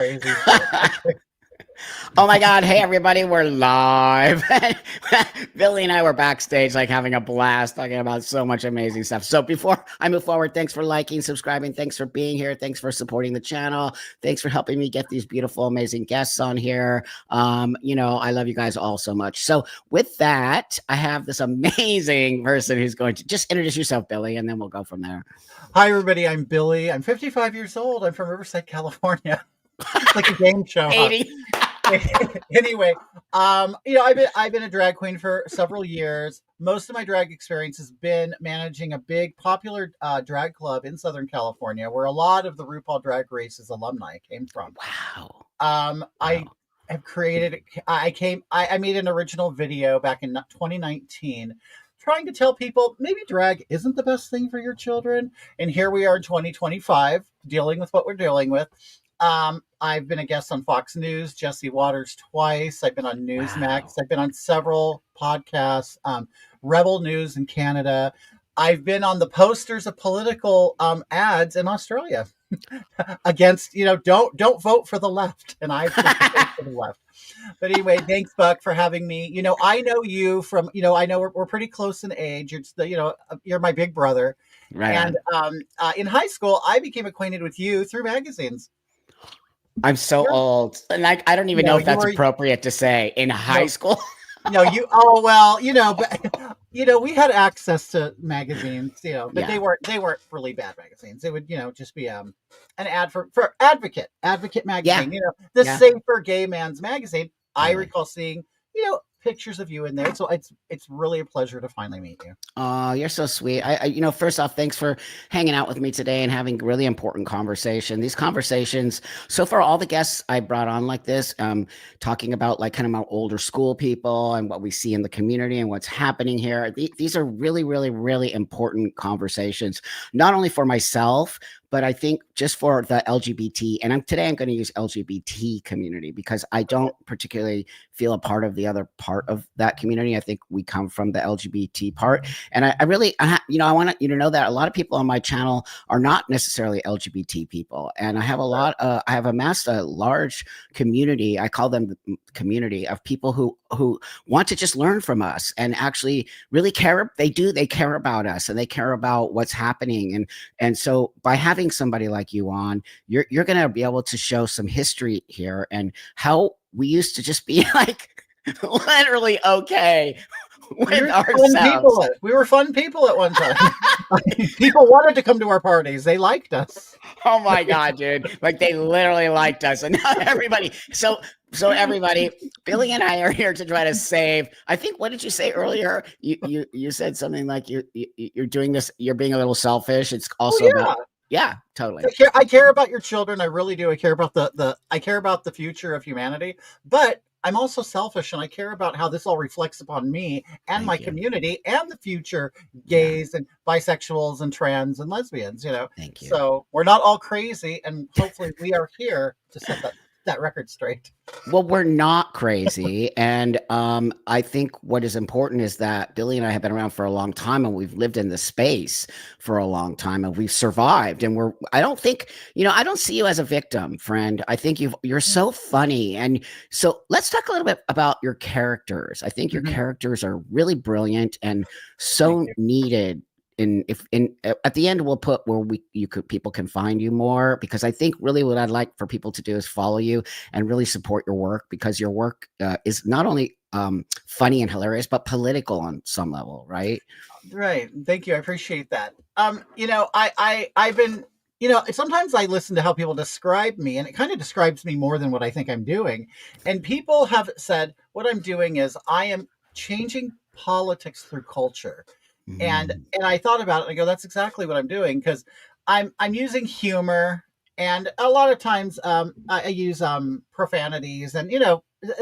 Crazy shit. Oh my God. Hey, everybody. We're live. Billy and I were backstage, like having a blast talking about so much amazing stuff. So before I move forward, thanks for liking, subscribing. Thanks for being here. Thanks for supporting the channel. Thanks for helping me get these beautiful, amazing guests on here. I love you guys all so much. So with that, I have this amazing person who's going to just introduce yourself, Billy, and then we'll go from there. Hi, everybody. I'm Billy. I'm 55 years old. I'm from Riverside, California. It's like a game show. Huh? 80. Anyway, I've been a drag queen for several years. Most of my drag experience has been managing a big popular drag club in Southern California, where a lot of the RuPaul Drag Race's alumni came from. Wow. I have created. I made an original video back in 2019. Trying to tell people maybe drag isn't the best thing for your children. And here we are in 2025 dealing with what we're dealing with. I've been a guest on Fox News, Jesse Waters twice. I've been on NewsMaxx. Wow. I've been on several podcasts, Rebel News in Canada. I've been on the posters of political ads in Australia against, don't vote for the left. And I've been for the left. But anyway, thanks, Buck, for having me. I know you from, I know we're pretty close in age. You're my big brother. Right. And in high school, I became acquainted with you through magazines. I'm so old, and I don't even know if that's appropriate to say in high school. But we had access to magazines, but they weren't really bad magazines. It would, just be an ad for Advocate magazine, the safer gay man's magazine. I recall seeing, pictures of you in there. So it's really a pleasure to finally meet you. Oh, you're so sweet. First off, thanks for hanging out with me today and having really important conversation. These conversations, so far, all the guests I brought on like this, talking about like kind of my older school people and what we see in the community and what's happening here. These are really, really, really important conversations, not only for myself, but I think just for the LGBT, and today I'm going to use LGBT community because I don't particularly feel a part of the other part of that community. I think we come from the LGBT part. And I want you to know that a lot of people on my channel are not necessarily LGBT people. And I have I have amassed a large community. I call them the community of people who want to just learn from us and actually really care. They care about us and they care about what's happening. And so by having somebody like you on, you're going to be able to show some history here and how we used to just be like literally okay with ourselves. We were fun people at one time. People wanted to come to our parties. They liked us. Oh my God, dude. Like they literally liked us. And now everybody. So everybody, Billy and I are here to try to save. I think, what did you say earlier? You said something like you're doing this. You're being a little selfish. It's also about. Yeah, totally. I care about your children. I really do. I care about the future of humanity, but I'm also selfish and I care about how this all reflects upon me and my community and the future gays and bisexuals and trans and lesbians, Thank you. So we're not all crazy and hopefully we are here to set that record straight. Well, we're not crazy. And I think what is important is that Billy and I have been around for a long time and we've lived in this space for a long time and we've survived. And I don't think, I don't see you as a victim, friend. I think you're so funny. And so let's talk a little bit about your characters. I think your characters are really brilliant and so needed. At the end, we'll put where people can find you more, because I think really what I'd like for people to do is follow you and really support your work, because your work is not only funny and hilarious, but political on some level, right? Right. Thank you. I appreciate that. I've been, sometimes I listen to how people describe me and it kind of describes me more than what I think I'm doing. And people have said what I'm doing is I am changing politics through culture. And I thought about it and I go, that's exactly what I'm doing, because I'm using humor, and a lot of times I use profanities and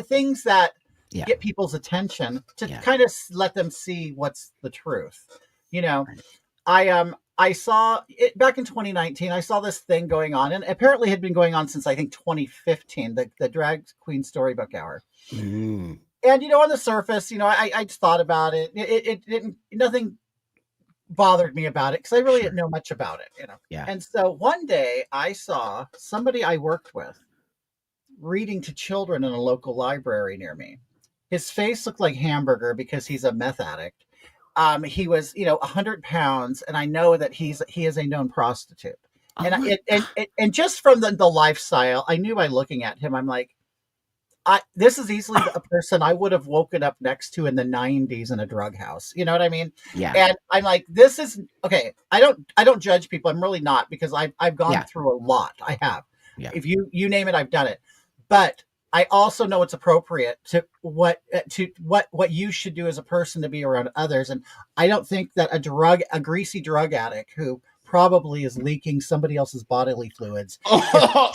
things that get people's attention to kind of let them see what's the truth. I saw it back in 2019. I saw this thing going on, and apparently had been going on since I think 2015, the Drag Queen Storybook Hour. And, on the surface, I just thought about it. It didn't, nothing bothered me about it because I really didn't know much about it, Yeah. And so one day I saw somebody I worked with reading to children in a local library near me. His face looked like hamburger because he's a meth addict. He was, 100 pounds, and I know that he is a known prostitute. Oh And my and just from the lifestyle, I knew by looking at him, I'm like, this is easily a person I would have woken up next to in the 90s in a drug house. You know what I mean? Yeah. And I'm like, this is okay. I don't judge people. I'm really not, because I've gone Yeah. through a lot. I have. Yeah. If you name it, I've done it. But I also know it's appropriate to what you should do as a person to be around others. And I don't think that a greasy drug addict who probably is leaking somebody else's bodily fluids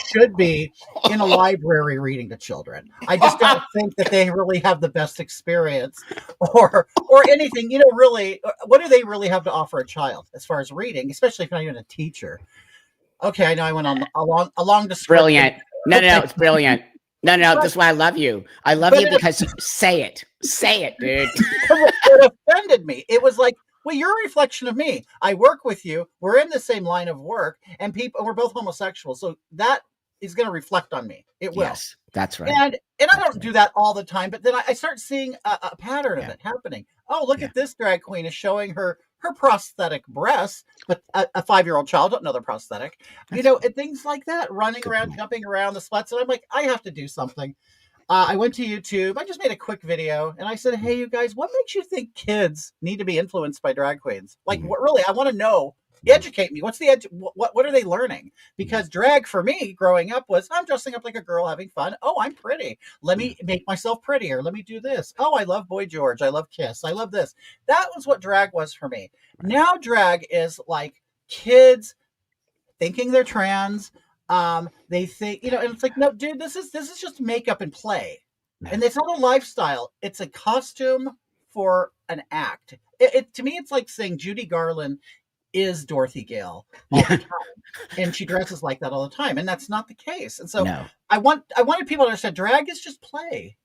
should be in a library reading to children. I just don't think that they really have the best experience or anything. Really, what do they really have to offer a child as far as reading, especially if you're not even a teacher? Okay, I know I went on a long description. Brilliant. No, it's brilliant. No, that's why I love you. I love you because say it, dude. It offended me. It was like, well, you're a reflection of me. I work with you. We're in the same line of work, and we're both homosexuals. So that is going to reflect on me. It will. Yes, that's right. And I don't do that all the time, but then I start seeing a pattern of it happening. Oh, look at this drag queen is showing her prosthetic breasts, but a 5-year-old child don't know they're prosthetic. And things like that, running around, jumping around, the sluts. And I'm like, I have to do something. I went to YouTube. I just made a quick video, and I said, hey, you guys, what makes you think kids need to be influenced by drag queens? Like, what really? I want to know. Educate me. What's the edge? What are they learning? Because drag for me growing up was, I'm dressing up like a girl having fun. Oh, I'm pretty. Let me make myself prettier. Let me do this. Oh, I love Boy George. I love Kiss. I love this. That was what drag was for me. Now drag is like kids thinking they're trans. They think, and it's like, no, dude, this is just makeup and play. And it's not a lifestyle. It's a costume for an act. To me, it's like saying Judy Garland is Dorothy Gale all the time, and she dresses like that all the time, and that's not the case. And so I wanted people to understand drag is just play.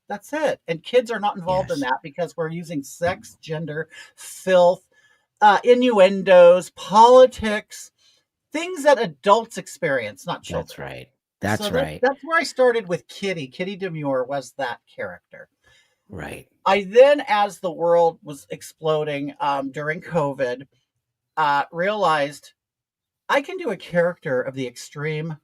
That's it, and kids are not involved in that because we're using sex, gender, filth, innuendos, politics, things that adults experience, not children. That's right. That's right. That's where I started with Kitty. Kitty Demure was that character. Right. I then, as the world was exploding during COVID, realized I can do a character of the extreme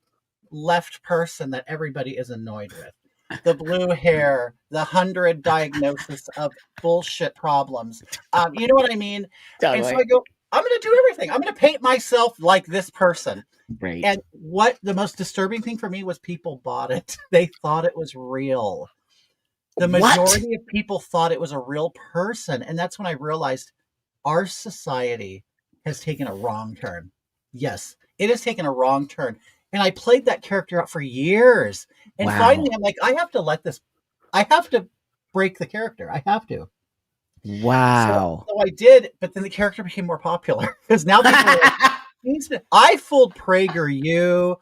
left person that everybody is annoyed with. The blue hair, the 100 diagnosis of bullshit problems. You know what I mean? Totally. And so I go, I'm going to do everything. I'm going to paint myself like this person. Right. And what the most disturbing thing for me was people bought it. They thought it was real. The majority of people thought it was a real person. And that's when I realized our society has taken a wrong turn. Yes, it has taken a wrong turn. And I played that character out for years. And finally, I'm like, I have to break the character. I have to. Wow. So I did, but then the character became more popular because now people are like, I fooled PragerU.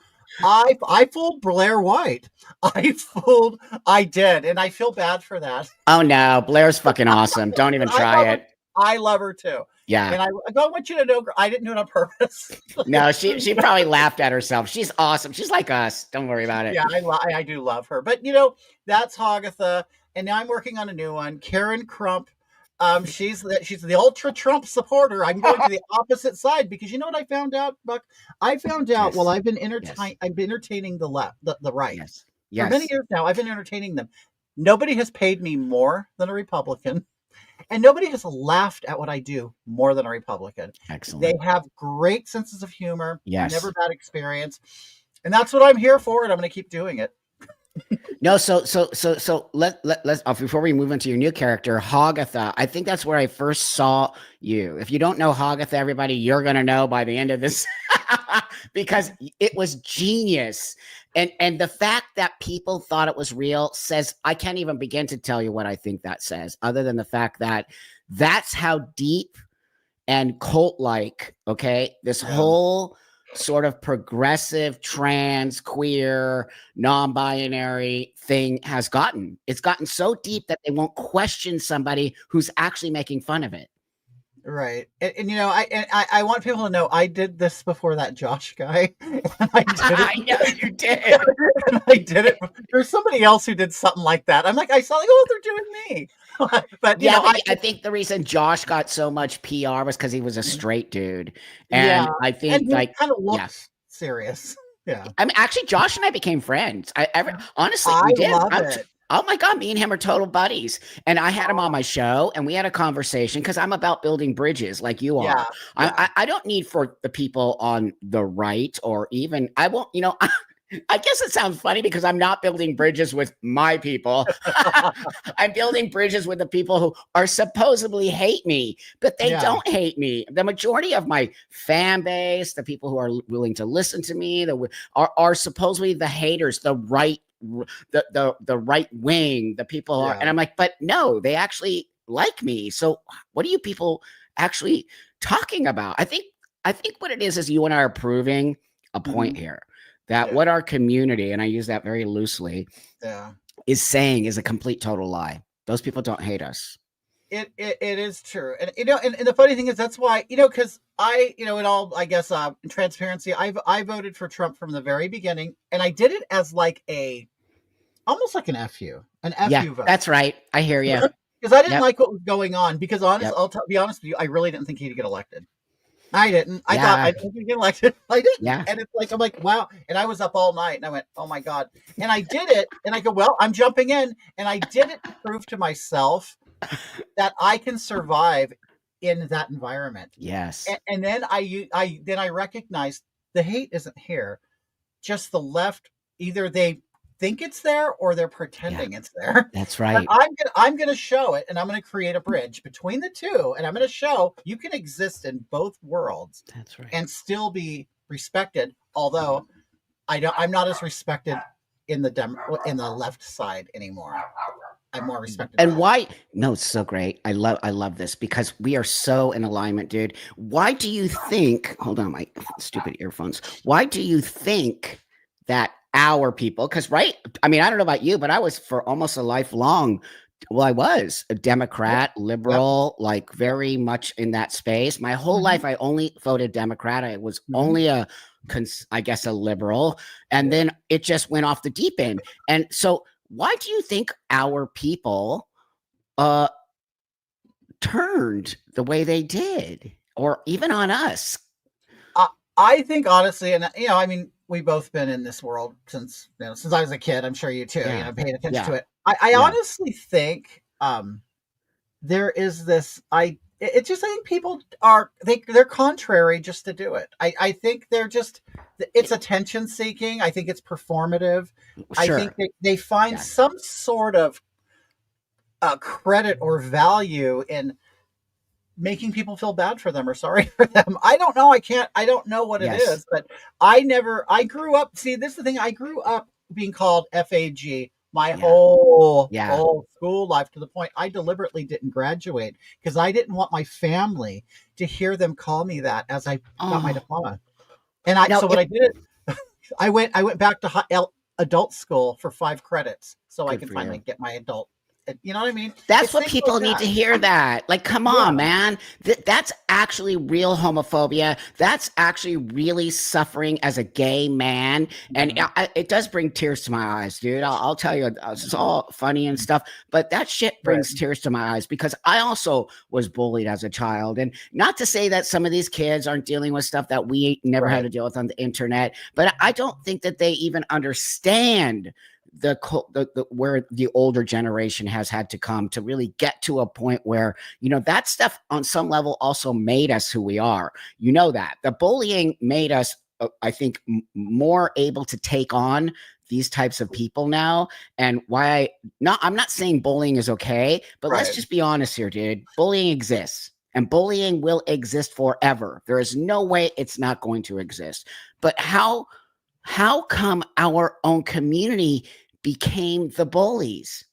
I fooled Blair White. I did. And I feel bad for that. Oh no, Blair's fucking awesome. Don't even try it. I love her too. Yeah. And I don't want you to know, I didn't do it on purpose. No, she probably laughed at herself. She's awesome. She's like us. Don't worry about it. Yeah, I do love her. But, that's Hogatha. And now I'm working on a new one. Karen Crump. She's the ultra Trump supporter. I'm going to the opposite side because you know what I found out, Buck? I found out while I've been entertaining the left, the right. Yes. For many years now, I've been entertaining them. Nobody has paid me more than a Republican. And nobody has laughed at what I do more than a Republican. Excellent. They have great senses of humor. Yes. Never bad experience. And that's what I'm here for, and I'm going to keep doing it. No, so let's before we move into your new character, Hogatha. I think that's where I first saw you. If you don't know Hogatha, everybody, you're gonna know by the end of this because it was genius. And the fact that people thought it was real says I can't even begin to tell you what I think that says, other than the fact that that's how deep and cult-like, this whole sort of progressive, trans, queer, non-binary thing has gotten. It's gotten so deep that they won't question somebody who's actually making fun of it. Right. And I want people to know I did this before that Josh guy. And I did it. I know you did. And I did it. There's somebody else who did something like that. I'm like, I saw like, oh, they're doing me. But Yeah, but I think the reason Josh got so much PR was because he was a straight dude. yeah. And I And think he like, kind of yeah. looks serious. Yeah. I mean, actually, Josh and I became friends. Honestly, I we did. love it. Oh my God, me and him are total buddies. And I had him on my show and we had a conversation because I'm about building bridges like you Yeah. are. I don't need for the people on the right or even, I won't, I guess it sounds funny because I'm not building bridges with my people. I'm building bridges with the people who are supposedly hate me, but they don't hate me. The majority of my fan base, the people who are willing to listen to me, are supposedly the haters, the right, the right wing, the people who are, and I'm like, but no, they actually like me. So what are you people actually talking about? I think what it is you and I are proving a point here. That what our community, and I use that very loosely, is saying is a complete total lie. Those people don't hate us. It is true. And and the funny thing is that's why, because I, in all, I guess, in transparency, I voted for Trump from the very beginning, and I did it as like almost like an FU vote. That's right. I hear you. Because I didn't like what was going on. Because be honest with you, I really didn't think he'd get elected. I didn't. I thought I didn't get elected. I didn't. Yeah. And it's like, I'm like, wow. And I was up all night and I went, oh my God. And I did it. And I go, well, I'm jumping in. And I did it to prove to myself that I can survive in that environment. Yes. And then I recognized the hate isn't here. Just the left, either they think it's there or they're pretending it's there. That's right. I'm gonna show it, and I'm gonna create a bridge between the two, and I'm gonna show you can exist in both worlds. That's right. And still be respected. Although I'm not as respected in the left side anymore. I'm more respected. And why? No, it's so great. I love this because we are so in alignment, dude. Why do you think? Hold on, my stupid earphones. Why do you think that our people? Because I don't know about you, but I was for almost a lifelong. Well, I was a Democrat, liberal, like very much in that space. My whole life, I only voted Democrat. I was only a liberal, and then it just went off the deep end. And so, why do you think our people turned the way they did, or even on us? I think honestly, and we've both been in this world since I was a kid. I'm sure you too. Paying attention to it. I honestly think there is this. It's just I think people they're contrary just to do it. I think they're just it's attention seeking. I think it's performative. Sure. I think they find some sort of credit or value in making people feel bad for them or sorry for them. I don't know. I don't know what it is, but I grew up. See, this is the thing. I grew up being called FAG my whole school life, to the point I deliberately didn't graduate because I didn't want my family to hear them call me that as I got my diploma. And what I did, I went back to adult school for 5 credits so I could finally get my adult. You know what I mean? That's what people need to hear. That, like, come on, man. That's actually real homophobia. That's actually really suffering as a gay man, and it does bring tears to my eyes, dude. I'll tell you, it's all funny and stuff, but that shit brings tears to my eyes because I also was bullied as a child. And not to say that some of these kids aren't dealing with stuff that we never had to deal with on the internet, but I don't think that they even understand where the older generation has had to come to really get to a point where that stuff on some level also made us who we are. That the bullying made us I think more able to take on these types of people now. And I'm not saying bullying is okay, but let's just be honest here, dude. Bullying exists and bullying will exist forever. There is no way it's not going to exist. But how come our own community became the bullies?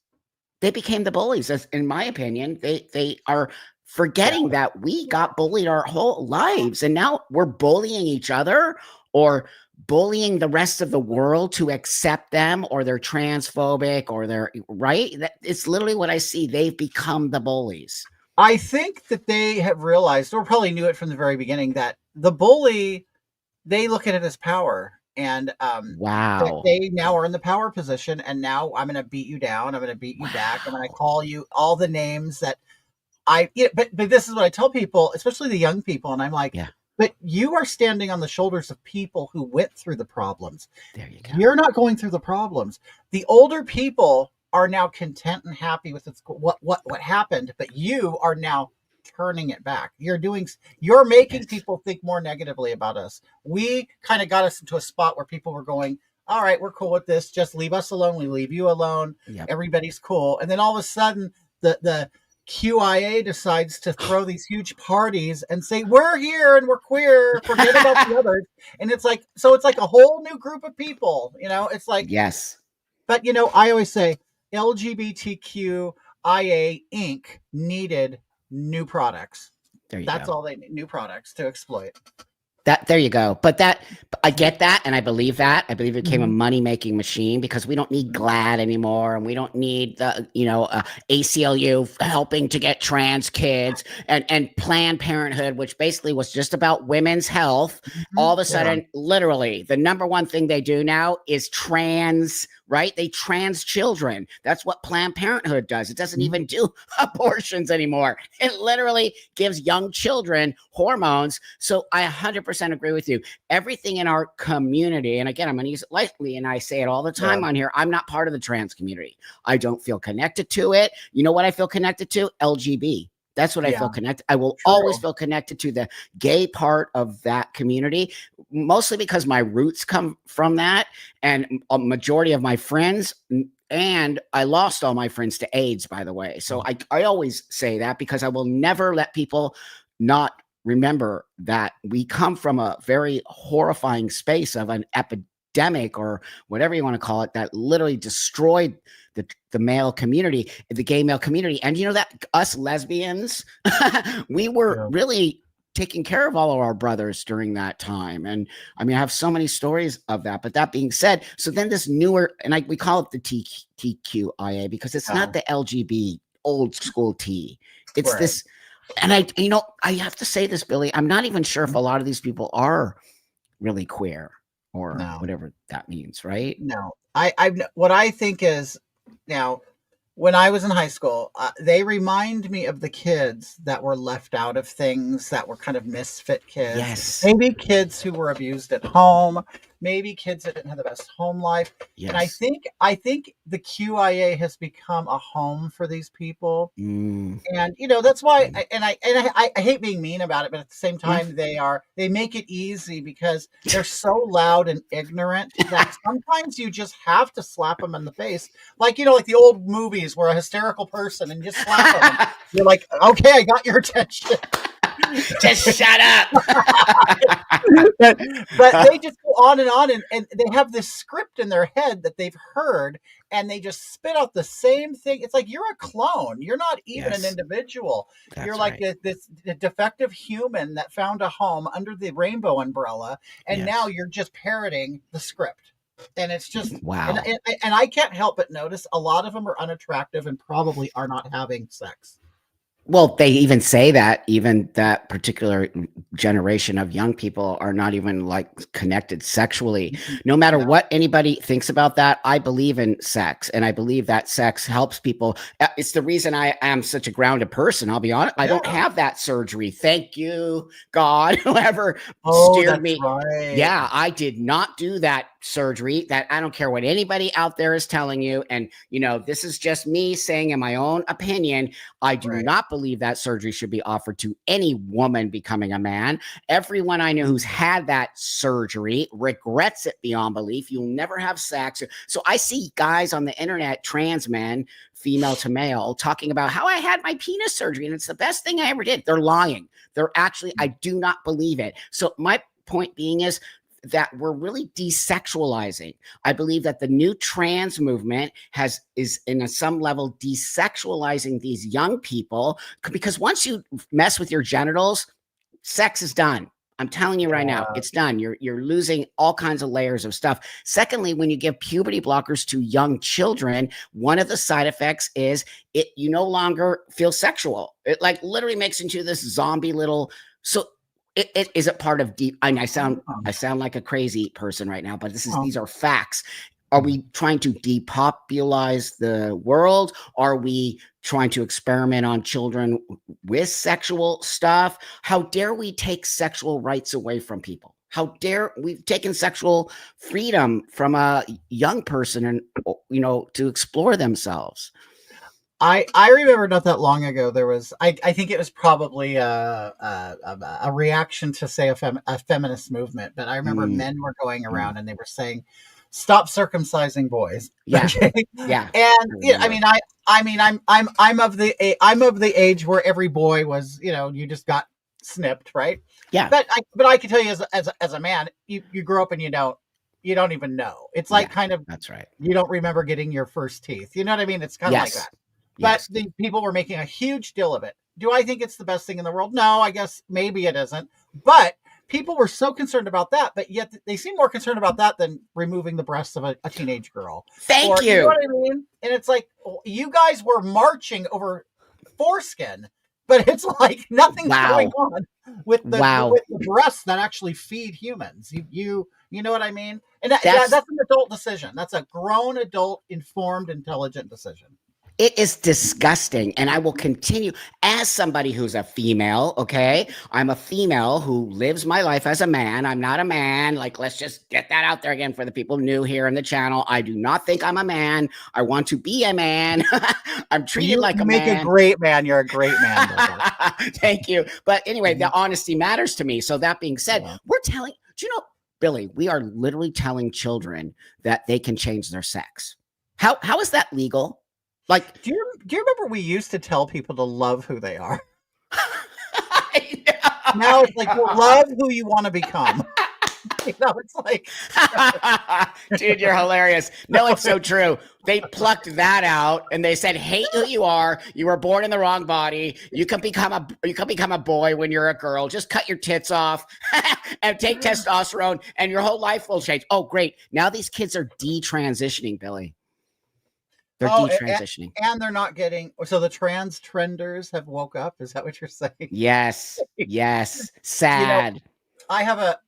They became the bullies. As, in my opinion, they are forgetting that we got bullied our whole lives, and now we're bullying each other or bullying the rest of the world to accept them, or they're transphobic, or they're right. It's literally what I see. They've become the bullies. I think that they have realized, or probably knew it from the very beginning, that the bully, they look at it as power. And that Wow. they now are in the power position. And now I'm going to beat you down. I'm going to beat you back. I'm going to Wow. call you all the names that but this is what I tell people, especially the young people. And I'm like, Yeah. but you are standing on the shoulders of people who went through the problems. There you go. You're not going through the problems. The older people are now content and happy with what happened, but you are now turning it back. You're making Yes. people think more negatively about us. We kind of got us into a spot where people were going, all right, we're cool with this. Just leave us alone. We leave you alone. Yep. Everybody's cool. And then all of a sudden, the QIA decides to throw these huge parties and say, we're here and we're queer, forget about the others. And it's like, so it's like a whole new group of people, it's like, Yes. but I always say LGBTQIA Inc. needed new products. There you That's go. all they need, new products to exploit. There you go. But I get that, and I believe that. I believe it became a Mhm. money-making machine because we don't need GLAAD anymore, and we don't need the ACLU helping to get trans kids and Planned Parenthood, which basically was just about women's health. All of a Yeah. sudden, literally, the number one thing they do now is trans. Right? They trans children. That's what Planned Parenthood does. It doesn't even do abortions anymore. It literally gives young children hormones. So I 100% agree with you. Everything in our community, and again, I'm going to use it lightly, and I say it all the time Yeah. on here, I'm not part of the trans community. I don't feel connected to it. You know what I feel connected to? LGB. That's what I Yeah. feel connected. I will True. always feel connected to the gay part of that community, mostly because my roots come from that. And a majority of my friends, and I lost all my friends to AIDS, by the way. So I always say that because I will never let people not remember that we come from a very horrifying space of an epidemic or whatever you want to call it that literally destroyed the male community, the gay male community. And you know that us lesbians, we were Yeah. really taking care of all of our brothers during that time. And I mean, I have so many stories of that. But that being said, so then this newer, and we call it the TQIA because it's not the LGB old school T. It's Right. this, and I have to say this, Billy, I'm not even sure if a lot of these people are really queer or No. whatever that means, right? No. What I think is now, when I was in high school, they remind me of the kids that were left out of things, that were kind of misfit kids. Yes. Maybe kids who were abused at home, maybe kids that didn't have the best home life. Yes. And I think the QIA has become a home for these people. Mm. And that's why I hate being mean about it, but at the same time they make it easy because they're so loud and ignorant that sometimes you just have to slap them in the face. Like like the old movies where a hysterical person and just slap them. You're like, okay, I got your attention. Just shut up. but they just go on and they have this script in their head that they've heard and they just spit out the same thing. It's like you're a clone. You're not even an individual. You're like this defective human that found a home under the rainbow umbrella, and now you're just parroting the script. And it's just wow. And I can't help but notice a lot of them are unattractive and probably are not having sex. Well, they even say that even that particular generation of young people are not even like connected sexually. No matter what anybody thinks about that, I believe in sex, and I believe that sex helps people. It's the reason I am such a grounded person. I'll be honest. I don't have that surgery. Thank you, God, whoever steered me. Right. Yeah, I did not do that surgery. That I don't care what anybody out there is telling you. And this is just me saying in my own opinion, I do not believe that surgery should be offered to any woman becoming a man. Everyone I know who's had that surgery regrets it beyond belief. You'll never have sex. So I see guys on the internet, trans men, female to male, talking about how I had my penis surgery and it's the best thing I ever did. They're lying. They're actually, I do not believe it. So my point being is that we're really desexualizing. I believe that the new trans movement is in some level desexualizing these young people, because once you mess with your genitals, sex is done. I'm telling you right now, it's done. You're losing all kinds of layers of stuff. Secondly, when you give puberty blockers to young children, one of the side effects is you no longer feel sexual. It like literally makes into this zombie little. So it is it part of deep. And I sound like a crazy person right now, but these are facts. Are we trying to depopulize the world? Are we trying to experiment on children with sexual stuff? How dare we take sexual rights away from people? How dare we've taken sexual freedom from a young person and to explore themselves? I remember not that long ago there was I think it was probably a reaction to say a feminist movement, but I remember men were going around and they were saying, "Stop circumcising boys." Yeah, okay? yeah. And I'm of the age where every boy was, you just got snipped, right? Yeah. But I can tell you as a man, you grow up and you don't even know. It's like kind of that's right. You don't remember getting your first teeth. You know what I mean? It's kind of like that. But the people were making a huge deal of it. Do I think it's the best thing in the world? No, I guess maybe it isn't. But people were so concerned about that, but yet they seem more concerned about that than removing the breasts of a teenage girl. Thank you. You know what I mean? And it's like, you guys were marching over foreskin, but it's like nothing's going on with the breasts that actually feed humans. You know what I mean? And that's an adult decision. That's a grown adult, informed, intelligent decision. It is disgusting. And I will continue as somebody who's a female. Okay. I'm a female who lives my life as a man. I'm not a man. Like, let's just get that out there again for the people new here in the channel. I do not think I'm a man. I want to be a man. I'm treated like a man. You make a great man. You're a great man. Thank you. But anyway, the honesty matters to me. So that being said, we're telling, do you know, Billy, we are literally telling children that they can change their sex. How is that legal? Like, do you remember we used to tell people to love who they are? Now it's like, well, love who you want to become. It's like, dude, you're hilarious. No, it's so true. They plucked that out and they said, hate who you are. You were born in the wrong body. You can become a boy when you're a girl. Just cut your tits off and take testosterone and your whole life will change. Oh, great. Now these kids are detransitioning, Billy. They're detransitioning. And they're not getting, so the trans trenders have woke up. Is that what you're saying? Yes. Yes. Sad. I have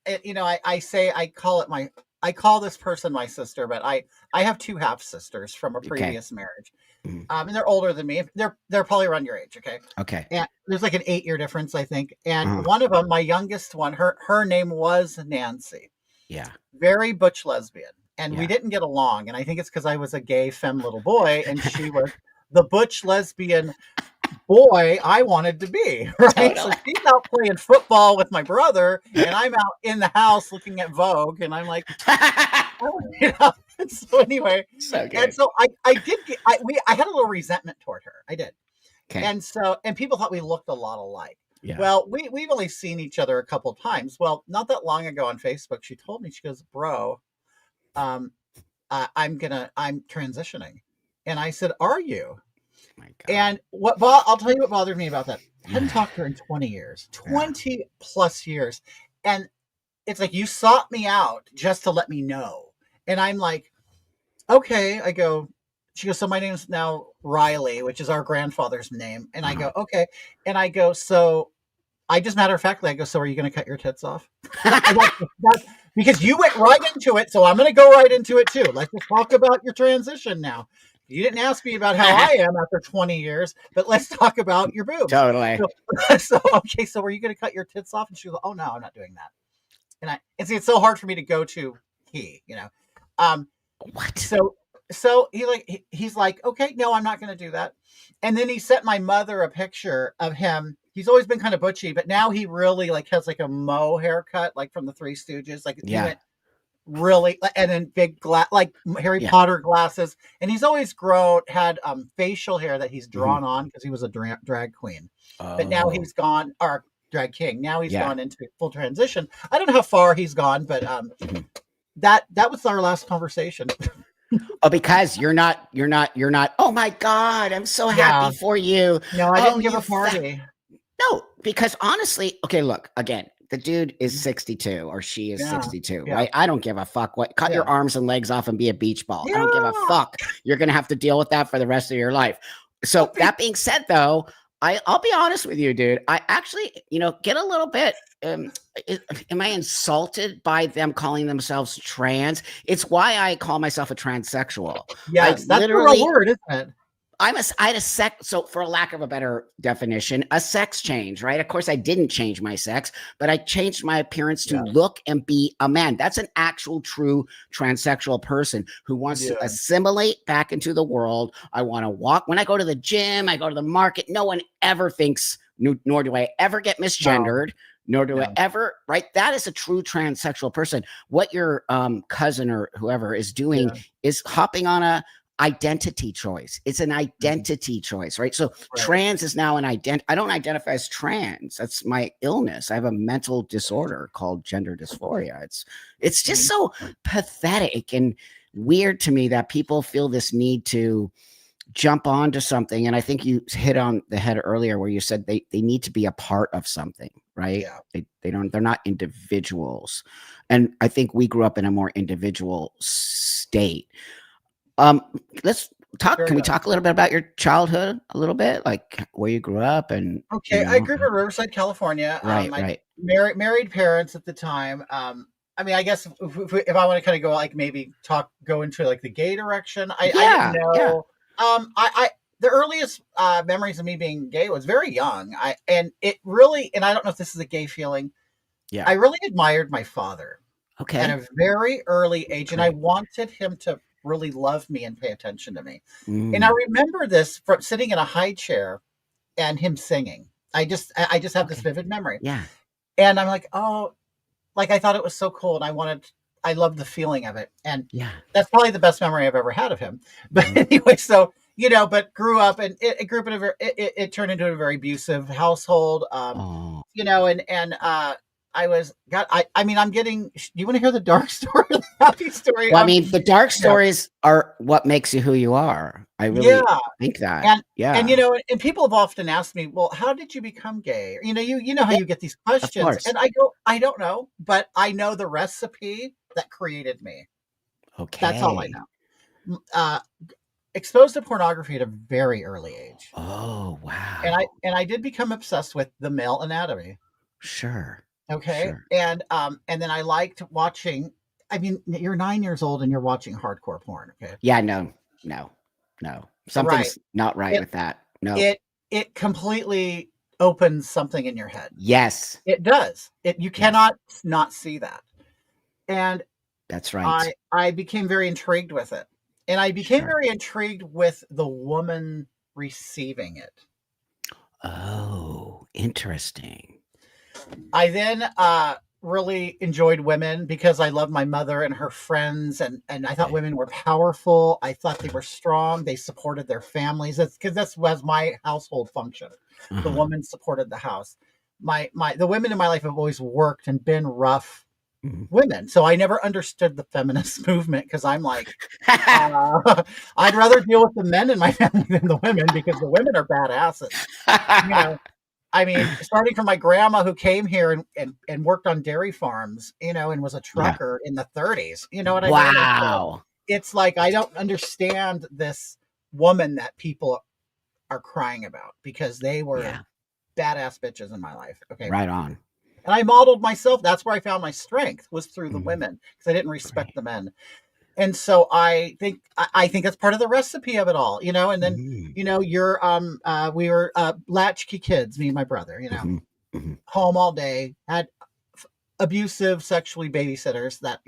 I call this person my sister, but I have two half sisters from a previous marriage. And they're older than me. They're probably around your age. Okay. Okay. And there's like an 8-year difference, I think. And one of them, my youngest one, her name was Nancy. Yeah. Very butch lesbian. And we didn't get along. And I think it's because I was a gay femme little boy and she was the butch lesbian boy I wanted to be. Right. Totally. So she's out playing football with my brother and I'm out in the house looking at Vogue. And I'm like, So anyway, so good. And so I had a little resentment toward her. I did. Okay. And people thought we looked a lot alike. Yeah. Well, we've only seen each other a couple of times. Well, not that long ago on Facebook, she told me, she goes, bro, I'm transitioning. And I said, are you? Oh my God. And I'll tell you what bothered me about that. I hadn't talked to her in 20 years, 20 plus years. And it's like, you sought me out just to let me know. And I'm like, okay. She goes, so my name's now Riley, which is our grandfather's name. And I go, okay. And I go, so I just matter of factly, I go, so are you going to cut your tits off? Because you went right into it, so I'm going to go right into it too. Let's just talk about your transition now. You didn't ask me about how I am after 20 years, but let's talk about your boobs. Totally. So are you going to cut your tits off? And she goes, oh no, I'm not doing that. And see, it's so hard for me to go to what? So he's like, okay, no, I'm not going to do that. And then he sent my mother a picture of him. He's always been kind of butchy, but now he really has like a Moe haircut, like from the Three Stooges. Like, he went really, and then big like Harry Potter glasses. And he's always had facial hair that he's drawn on because he was a drag queen. But now he's gone, or drag king. Now he's gone into full transition. I don't know how far he's gone, but that was our last conversation. Oh, because you're not. Oh my God, I'm so happy for you. No, I didn't give a party. No, because honestly, okay, look, again, the dude is 62 or she is Yeah. 62, Yeah. right? I don't give a fuck what. Cut your Yeah. arms and legs off and be a beach ball. I don't give a Yeah. fuck. You're gonna have to deal with that for the rest of your life. So that being said, though, I'll be honest with you, dude. I actually, get a little bit. Am I insulted by them calling themselves trans? It's why I call myself a transsexual. Yes, that's the real word, isn't it? I had a sex. So, for a lack of a better definition, a sex change, right? Of course, I didn't change my sex, but I changed my appearance to look and be a man. That's an actual, true transsexual person who wants to assimilate back into the world. I want to walk. When I go to the gym, I go to the market. No one ever thinks, nor do I ever get misgendered. Nor do I ever, right? That is a true transsexual person. What your cousin or whoever is doing is hopping on a identity choice. It's an identity choice, right? So trans is now an identity. I don't identify as trans. That's my illness. I have a mental disorder called gender dysphoria. It's just so pathetic and weird to me that people feel this need to jump onto something. And I think you hit on the head earlier where you said they need to be a part of something, right? Yeah. They're not individuals. And I think we grew up in a more individual state. Let's talk. Can we talk a little bit about your childhood a little bit, like where you grew up? And okay, I grew up in Riverside, California. Right. Married parents at the time. I mean, I guess if I want to kind of go like maybe go into like the gay direction. I didn't know. I the earliest memories of me being gay was very young. And I don't know if this is a gay feeling. Yeah, I really admired my father. Okay. At a very early age, and I wanted him to really love me and pay attention to me. And I remember this from sitting in a high chair and him singing. I just have this vivid memory. Yeah. And I'm like, oh, like I thought it was so cool, and I loved the feeling of it. And that's probably the best memory I've ever had of him. But anyway, so but grew up, and it turned into a very abusive household. I'm getting, do you want to hear the dark story, the happy story? Well, I mean, the dark stories are what makes you who you are. I really think that. And people have often asked me, well, how did you become gay? You know how you get these questions. And I go, I don't know, but I know the recipe that created me. Okay. That's all I know. Exposed to pornography at a very early age. Oh, wow. And I did become obsessed with the male anatomy. Sure. Okay. Sure. And then I liked watching. I mean, you're 9 years old and you're watching hardcore porn. Okay. Yeah. No. Something's not right with that. No. It completely opens something in your head. Yes. It does. You cannot not see that. And that's right. I became very intrigued with it. And I became very intrigued with the woman receiving it. Oh, interesting. I then really enjoyed women because I loved my mother and her friends, and I thought women were powerful. I thought they were strong. They supported their families. That's because that was my household function. The woman supported the house. The women in my life have always worked and been rough women. So I never understood the feminist movement because I'm like, I'd rather deal with the men in my family than the women because the women are badasses. I mean, starting from my grandma who came here and worked on dairy farms, and was a trucker in the 30s. You know what I mean? Wow. It's like, I don't understand this woman that people are crying about because they were badass bitches in my life. Okay. Right on. And I modeled myself. That's where I found my strength, was through the women, because I didn't respect the men. And so I think that's part of the recipe of it all, and then, we were latchkey kids, me and my brother, home all day, had abusive, sexually babysitters that,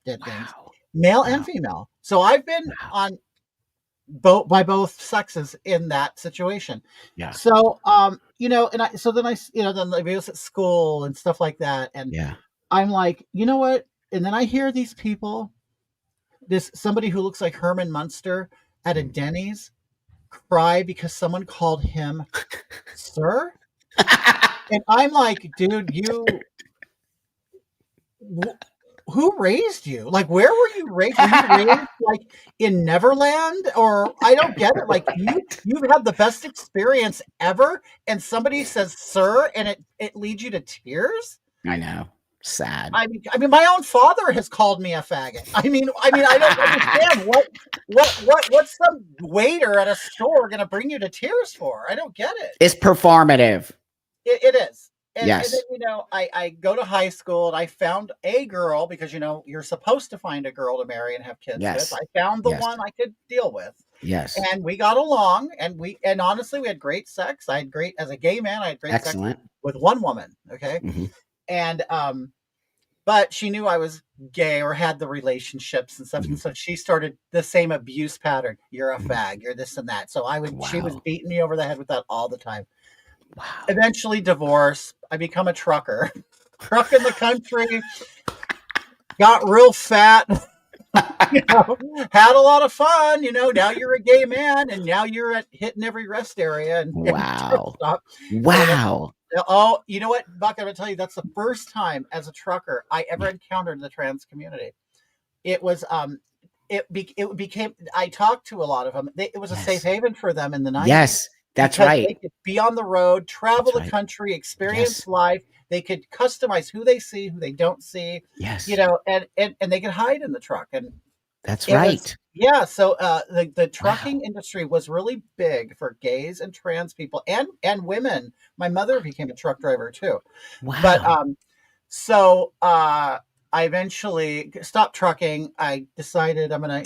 did things, male and female. So I've been on by both sexes in that situation. Yeah. So, then I was at school and stuff like that. And I'm like, you know what? And then I hear these people, somebody who looks like Herman Munster at a Denny's cry because someone called him sir. And I'm like, dude, who raised you? Like, where were you raised? Were you raised like in Neverland? Or I don't get it. Like, you've had the best experience ever, and somebody says sir, and it leads you to tears. I know. Sad. I mean, my own father has called me a faggot. I don't understand what's some waiter at a store going to bring you to tears for? I don't get it. It's performative. It is. And Yes. then, I go to high school and I found a girl because, you're supposed to find a girl to marry and have kids Yes. with. I found the Yes. one I could deal with. Yes. And we got along and honestly, we had great sex. As a gay man, I had great Excellent. sex with one woman. Okay. Mm-hmm. And, but she knew I was gay or had the relationships and stuff. Mm-hmm. And so she started the same abuse pattern. You're a fag, you're this and that. So she was beating me over the head with that all the time. Wow. Eventually divorce. I become a trucker. Truck in the country. Got real fat. Had a lot of fun. Now you're a gay man and now you're hitting every rest area. And Wow. And Wow. oh, you know what, Buck? I'm gonna tell you, that's the first time as a trucker I ever encountered the trans community. It was it became. I talked to a lot of them. It was a safe haven for them in the 90s. Yes, that's right. They could be on the road, travel the country, experience life. They could customize who they see, who they don't see. Yes. And they could hide in the truck. And that's right. So the trucking industry was really big for gays and trans people and women. My mother became a truck driver too. Wow. But so I eventually stopped trucking. I decided I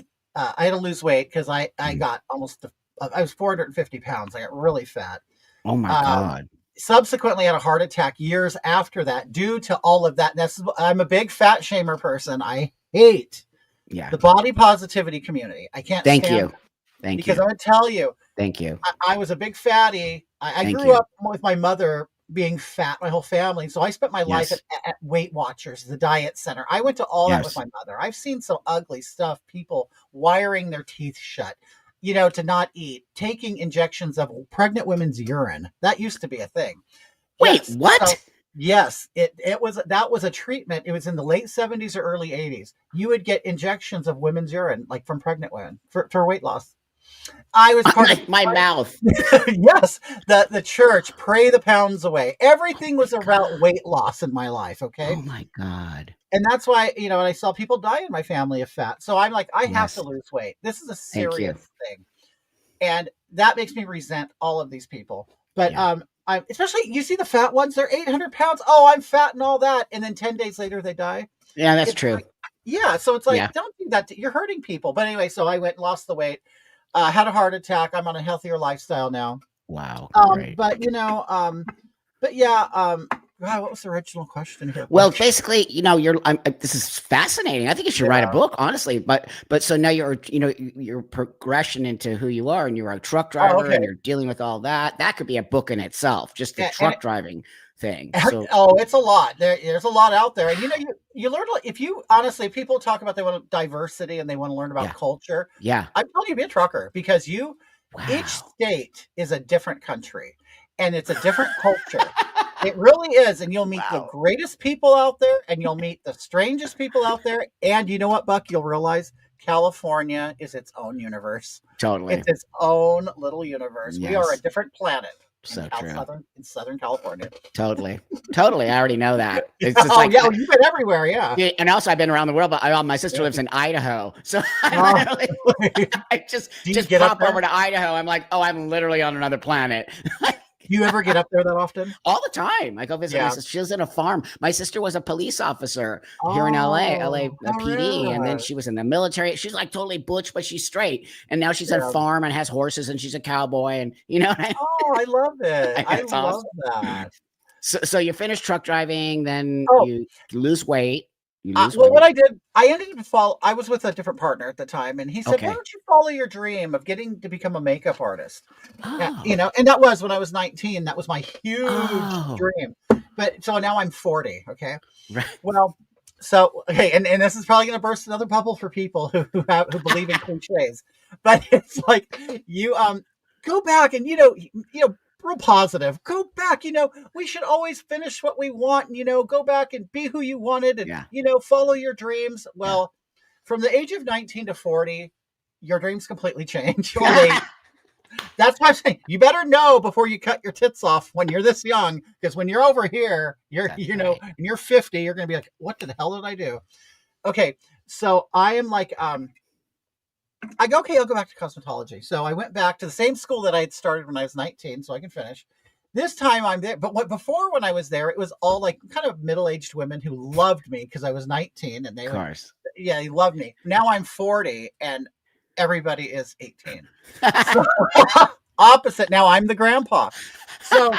had to lose weight because I got I was 450 pounds. I got really fat. Oh my God. Subsequently had a heart attack years after that due to all of that. I'm a big fat shamer person. I hate the body positivity community. I can't stand you. Because I'm going to tell you. Thank you. I was a big fatty. I grew up with my mother being fat, my whole family. So I spent my life at Weight Watchers, the diet center. I went to all that with my mother. I've seen some ugly stuff, people wiring their teeth shut, to not eat, taking injections of pregnant women's urine. That used to be a thing. Wait, what? So, yes, that was a treatment. It was in the late 70s or early 80s. You would get injections of women's urine, like from pregnant women, for weight loss. I was part of my mouth. Yes, the church, pray the pounds away. Everything was about weight loss in my life. Okay. Oh my God. And that's why, and I saw people die in my family of fat. So I'm like, I have to lose weight. This is a serious thing. And that makes me resent all of these people. But especially, you see the fat ones, they're 800 pounds. Oh, I'm fat and all that. And then 10 days later, they die. Yeah, that's true. So it's like, don't do that. You're hurting people. But anyway, so I went and lost the weight. Had a heart attack. I'm on a healthier lifestyle now. Wow. Great. But God, what was the original question here? Well, basically, this is fascinating. I think you should write a book, honestly. But so now your progression into who you are, and you're a truck driver, and you're dealing with all that. That could be a book in itself, just the truck driving thing. So, it's a lot. There's a lot out there, and you learn. If you honestly, people talk about they want diversity and they want to learn about culture. Yeah, I'm telling you, be a trucker because each state is a different country, and it's a different culture. It really is. And you'll meet the greatest people out there and you'll meet the strangest people out there. And you know what, Buck? You'll realize California is its own universe. Totally. It's its own little universe. Yes. We are a different planet. So true. In Southern California. Totally. I already know that. It's you've been everywhere, yeah. And also I've been around the world, but my sister lives in Idaho. So I just pop over to Idaho. I'm like, I'm literally on another planet. Do you ever get up there that often? All the time. I go visit my sister. She lives in a farm. My sister was a police officer here in LA PD. Really? And then she was in the military. She's like totally butch, but she's straight. And now she's at a farm and has horses and she's a cowboy. And I love it. I love that. So you finish truck driving, then you lose weight. What I did, I ended up I was with a different partner at the time, and he said, why don't you follow your dream of getting to become a makeup artist? And that was when I was 19. That was my huge dream. But so now I'm 40. Okay. Right. Well, so, okay. And this is probably going to burst another bubble for people who believe in cliches, but it's like you, go back and, real positive. Go back. We should always finish what we want. Go back and be who you wanted, and follow your dreams. Well, from the age of 19 to 40, your dreams completely change. That's why I'm saying you better know before you cut your tits off when you're this young, because when you're over here, and you're 50, you're gonna be like, what the hell did I do? Okay, so I am like, I go, okay, I'll go back to cosmetology. So I went back to the same school that I had started when I was 19, so I can finish. This time I'm there, but before when I was there, it was all like kind of middle-aged women who loved me because I was 19, and they loved me. Now I'm 40, and everybody is 18. So, opposite. Now I'm the grandpa. So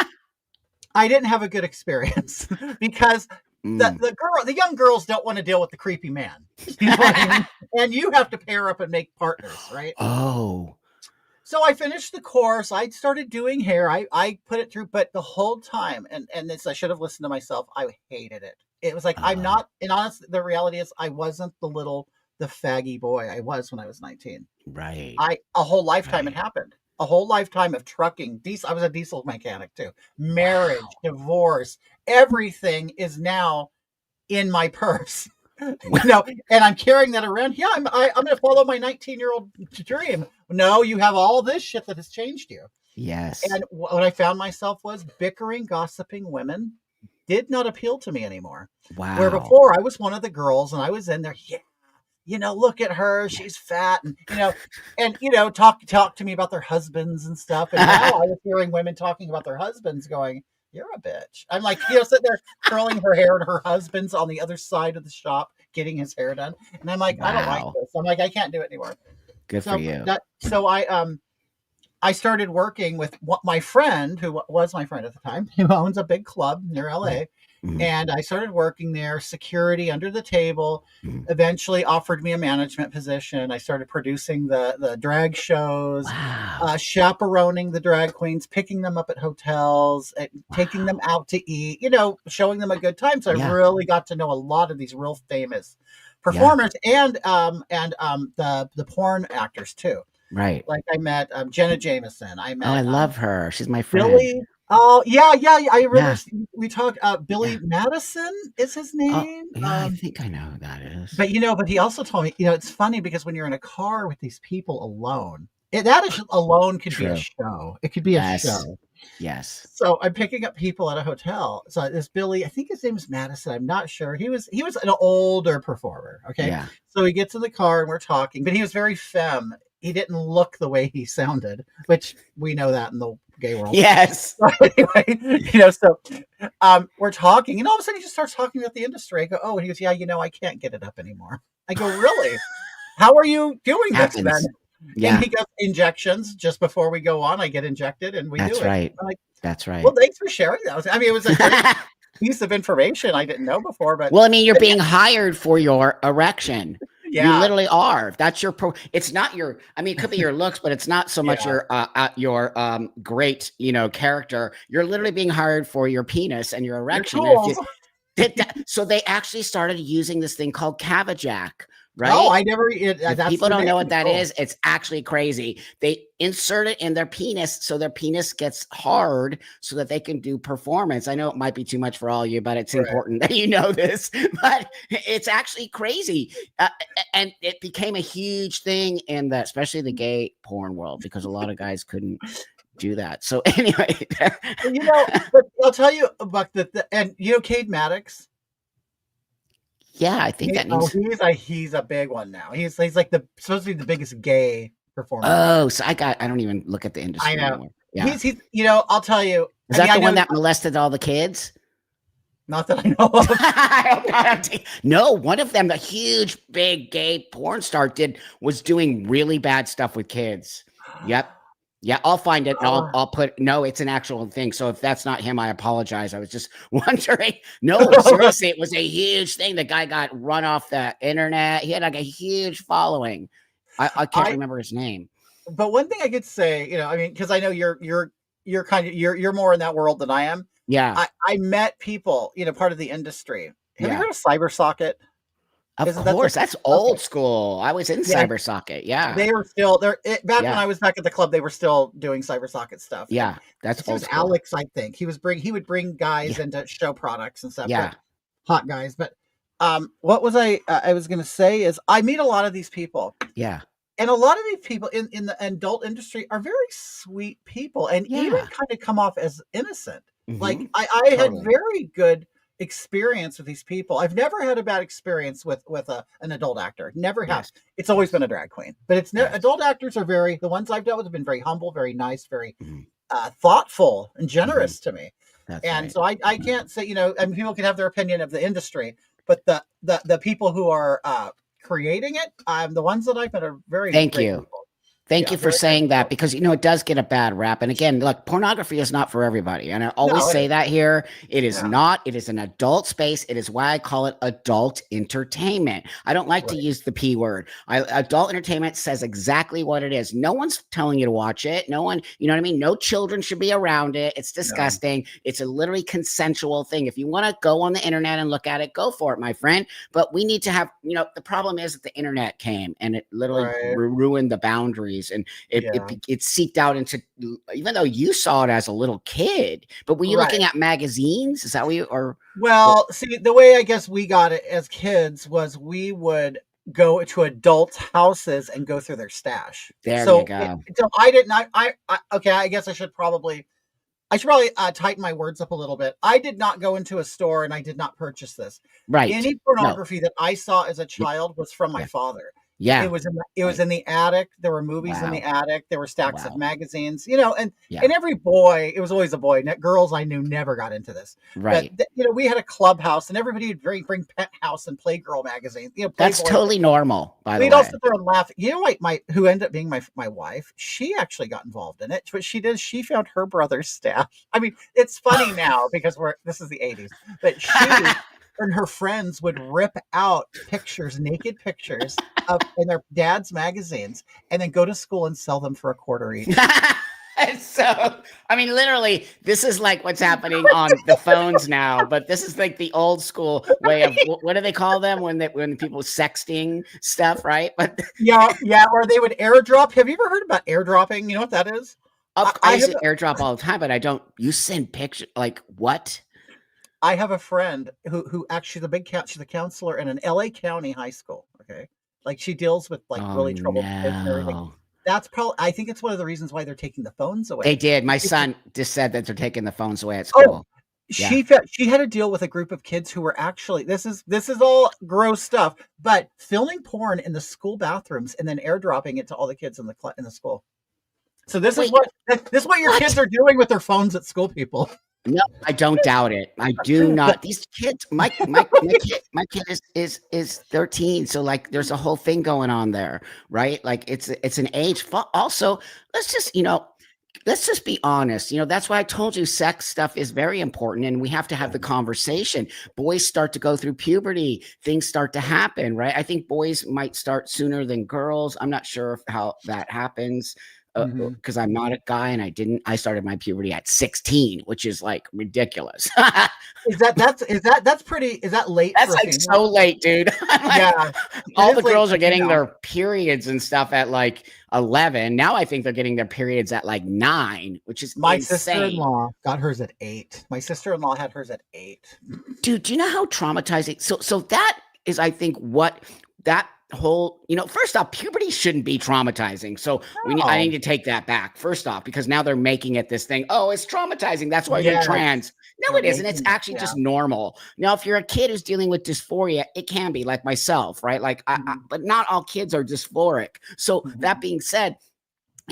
I didn't have a good experience because the young girls don't want to deal with the creepy man. You know what I mean? And you have to pair up and make partners, right? Oh. So I finished the course. I started doing hair. I put it through, but the whole time, and this I should have listened to myself. I hated it. It was like I'm not. And honestly, the reality is I wasn't the faggy boy I was when I was 19. Right. A whole lifetime it happened. A whole lifetime of trucking. I was a diesel mechanic too. Marriage, divorce, everything is now in my purse. And I'm carrying that around. Yeah, I'm going to follow my 19-year-old dream. No, you have all this shit that has changed you. Yes. And what I found myself was bickering, gossiping women did not appeal to me anymore. Wow. Where before I was one of the girls and I was in there, look at her, she's fat, and talk to me about their husbands and stuff. And now I was hearing women talking about their husbands going, you're a bitch. I'm like, sitting there curling her hair, and her husband's on the other side of the shop getting his hair done. And I'm like, I don't like this. I'm like, I can't do it anymore. Good for you. So I started working with my friend, who was my friend at the time, who owns a big club near LA. Mm-hmm. And I started working there, security under the table, eventually offered me a management position. I started producing the drag shows, chaperoning the drag queens, picking them up at hotels, taking them out to eat, showing them a good time. So I really got to know a lot of these real famous performers and the porn actors too. Right. Like I met Jenna Jameson. I love her. She's my friend. Billy. Oh, yeah. I remember we talked. Billy Madison is his name. I think I know who that is. But but he also told me, it's funny because when you're in a car with these people alone, that alone could be a show. It could be a show. Yes. So I'm picking up people at a hotel. So this Billy, I think his name is Madison. I'm not sure. He was an older performer. Okay. Yeah. So he gets in the car and we're talking, but he was very femme. He didn't look the way he sounded, which we know that in the gay world. Yes. So anyway, so we're talking, and all of a sudden he just starts talking about the industry. I go, oh, and he goes, yeah, I can't get it up anymore. I go, really? How are you doing this then? Yeah. And he goes, injections. Just before we go on, I get injected, and we do it. That's right. I'm like, that's right. Well, thanks for sharing that. I mean, it was a great piece of information I didn't know before. But well, I mean, you're being hired for your erection. Yeah. You literally are. That's your it's not your, I mean, it could be your looks, but it's not so much your great, character. You're literally being hired for your penis and your erection. So they actually started using this thing called Cavajack. Right? Oh, I never. People don't know what that is. It's actually crazy. They insert it in their penis so their penis gets hard so that they can do performance. I know it might be too much for all you, but it's important that you know this. But it's actually crazy, and it became a huge thing in especially the gay porn world, because a lot of guys couldn't do that. So anyway, but I'll tell you about and Cade Maddox. Yeah, I think that means he's a big one now. He's like supposed to be the biggest gay performer. Oh, so I don't even look at the industry I know. anymore. Yeah. He's I'll tell you. Is that the one that molested all the kids? Not that I know of. No, one of them, the huge big gay porn star was doing really bad stuff with kids. Yep. Yeah, I'll find it. And I'll put, no, it's an actual thing. So if that's not him, I apologize. I was just wondering. No, seriously, it was a huge thing. The guy got run off the internet. He had like a huge following. I can't remember his name. But one thing I could say, I mean, because I know you're kind of you're more in that world than I am. Yeah. I met people, part of the industry. Have you heard of CyberSocket? Of course, that's old school. I was in CyberSocket. Yeah, they were still there back when I was back at the club. They were still doing CyberSocket stuff. Yeah, that's old school. Alex, I think he would bring guys into show products and stuff. Yeah, hot guys. But what was I was going to say is I meet a lot of these people. Yeah, And a lot of these people in the adult industry are very sweet people and even Yeah. kind of come off as innocent. Hmm. Like I had Totally. very good experience with these people. I've never had a bad experience with an adult actor. Never have. Yes. It's always Yes. been a drag queen. But it's no Yes. adult actors are very the ones I've dealt with have been very humble, very nice, very Hmm. thoughtful and Hmm. generous to me. That's And right. so I can't say, I mean, people can have their opinion of the industry, but the people who are creating it, the ones that I've met are very Thank great you. people. Thank Yeah, you for very nice saying that people. because it does get a bad rap. And again, look, pornography is not for everybody. And I always No, it say is. that here. It is Yeah, not. It is an adult space. It is why I call it adult entertainment. I don't like to right. use the P word. Adult entertainment says exactly what it is. No one's telling you to watch it. No one, you know what I mean? No children should be around it. It's No, disgusting. It's a literally consensual thing. If you want to go on the internet and look at it, go for it, my friend. But we need to have, the problem is that the internet came and it literally right. ruined the boundaries. And Yeah, it seeped out into, even though you saw it as a little kid, but were you right. looking at magazines? Is that what you or what? Well, see, the way I guess we got it as kids was we would go to adults' houses and go through their stash. There you So, go. so I didn't. Okay. I guess I should probably tighten my words up a little bit. I did not go into a store and I did not purchase this. Right. Any No. pornography that I saw as a Y- child was from my Yeah. father. It Yeah. was Right. in the attic. There were movies in the Wow. attic. There were stacks of Wow. magazines. And Yeah. every boy, it was always a boy. Girls I knew never got into this. But Right. we had a clubhouse, and everybody would bring Pet House and Playgirl magazines. That's Playboy. totally normal, by the We'd all way. sit there and laugh. Like my who ended up being my wife, she actually got involved in it. What she did, she found her brother's stash. I mean, it's funny now because this is the 80s, but she and her friends would rip out pictures, naked pictures of in their dad's magazines, and then go to school and sell them for a quarter each. So, I mean, literally, this is like what's happening on the phones now, but this is like the old school way of what do they call them when people sexting stuff, right? But Yeah, yeah, or they would airdrop. Have you ever heard about airdropping? You know what that is? I I use have to airdrop all the time, but I don't. You send pictures like what? I have a friend who actually she's a counselor in an LA County high school. Okay. Like she deals with like Oh really troubled kids and everything. no. That's probably I think it's one of the reasons why they're taking the phones They away. did. My Because son just said that they're taking the phones away at oh, school. Yeah. she had to deal with a group of kids who were actually this is all gross stuff, but filming porn in the school bathrooms and then airdropping it to all the kids in the school. So Wait, this is what your kids what? are doing with their phones at school, people. No, I don't doubt it. I do not. These kids, my kid is 13, so like there's a whole thing going on there, right? Like it's an age. Also, let's just let's just be honest. That's why I told you sex stuff is very important, and we have to have the conversation. Boys start to go through puberty, things start to happen, right? I think boys might start sooner than girls. I'm not sure how that happens Mhm. because I'm not a guy and I started my puberty at 16, which is like ridiculous. Is that late That's for a like female? so late, dude. I'm like, Yeah, it all is the late girls for are getting female. their periods and stuff at like 11. Now I think they're getting their periods at like 9, which is My insane. sister-in-law got hers at 8. My sister-in-law had hers at 8. Dude, do you know how traumatizing? So that is, I think, what that whole, first off, puberty shouldn't be traumatizing. So I need No. to take that back. First off, because now they're making it this thing. Oh, it's traumatizing. That's why you're Yes, trans. No, they're it isn't. It's making it, actually yeah. just normal. Now, if you're a kid who's dealing with dysphoria, it can be like myself, right? Like, Mhm, but not all kids are dysphoric. So that mhm. being said,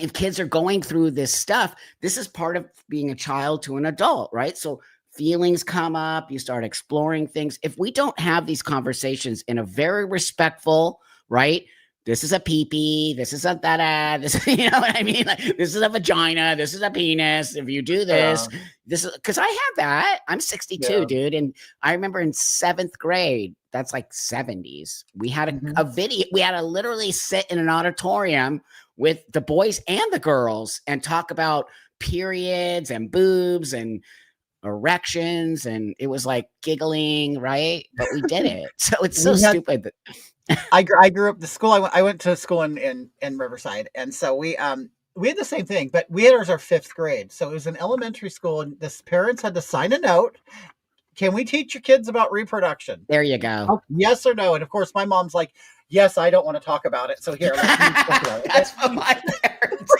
if kids are going through this stuff, this is part of being a child to an adult, right? So feelings come up, you start exploring things. If we don't have these conversations in a very respectful, right? This is a pee-pee, this is a da-da, this, you know what I mean? Like, this is a vagina, this is a penis. If you do Yeah, this is because I have that. I'm 62, yeah. dude. And I remember in 7th grade, that's like 70s, we had Mhm. a video, we had to literally sit in an auditorium with the boys and the girls and talk about periods and boobs and erections, and it was like giggling, right? But we did it. So it's so We had stupid that I grew up the school I went to school in Riverside, and so we had the same thing, but we had ours our 5th grade. So it was an elementary school, and the parents had to sign a note. Can we teach your kids about reproduction? there you go. Oh, yes or no? And of course, my mom's like, yes, I don't want to talk about it. So here, let me talk about it. That's what my parents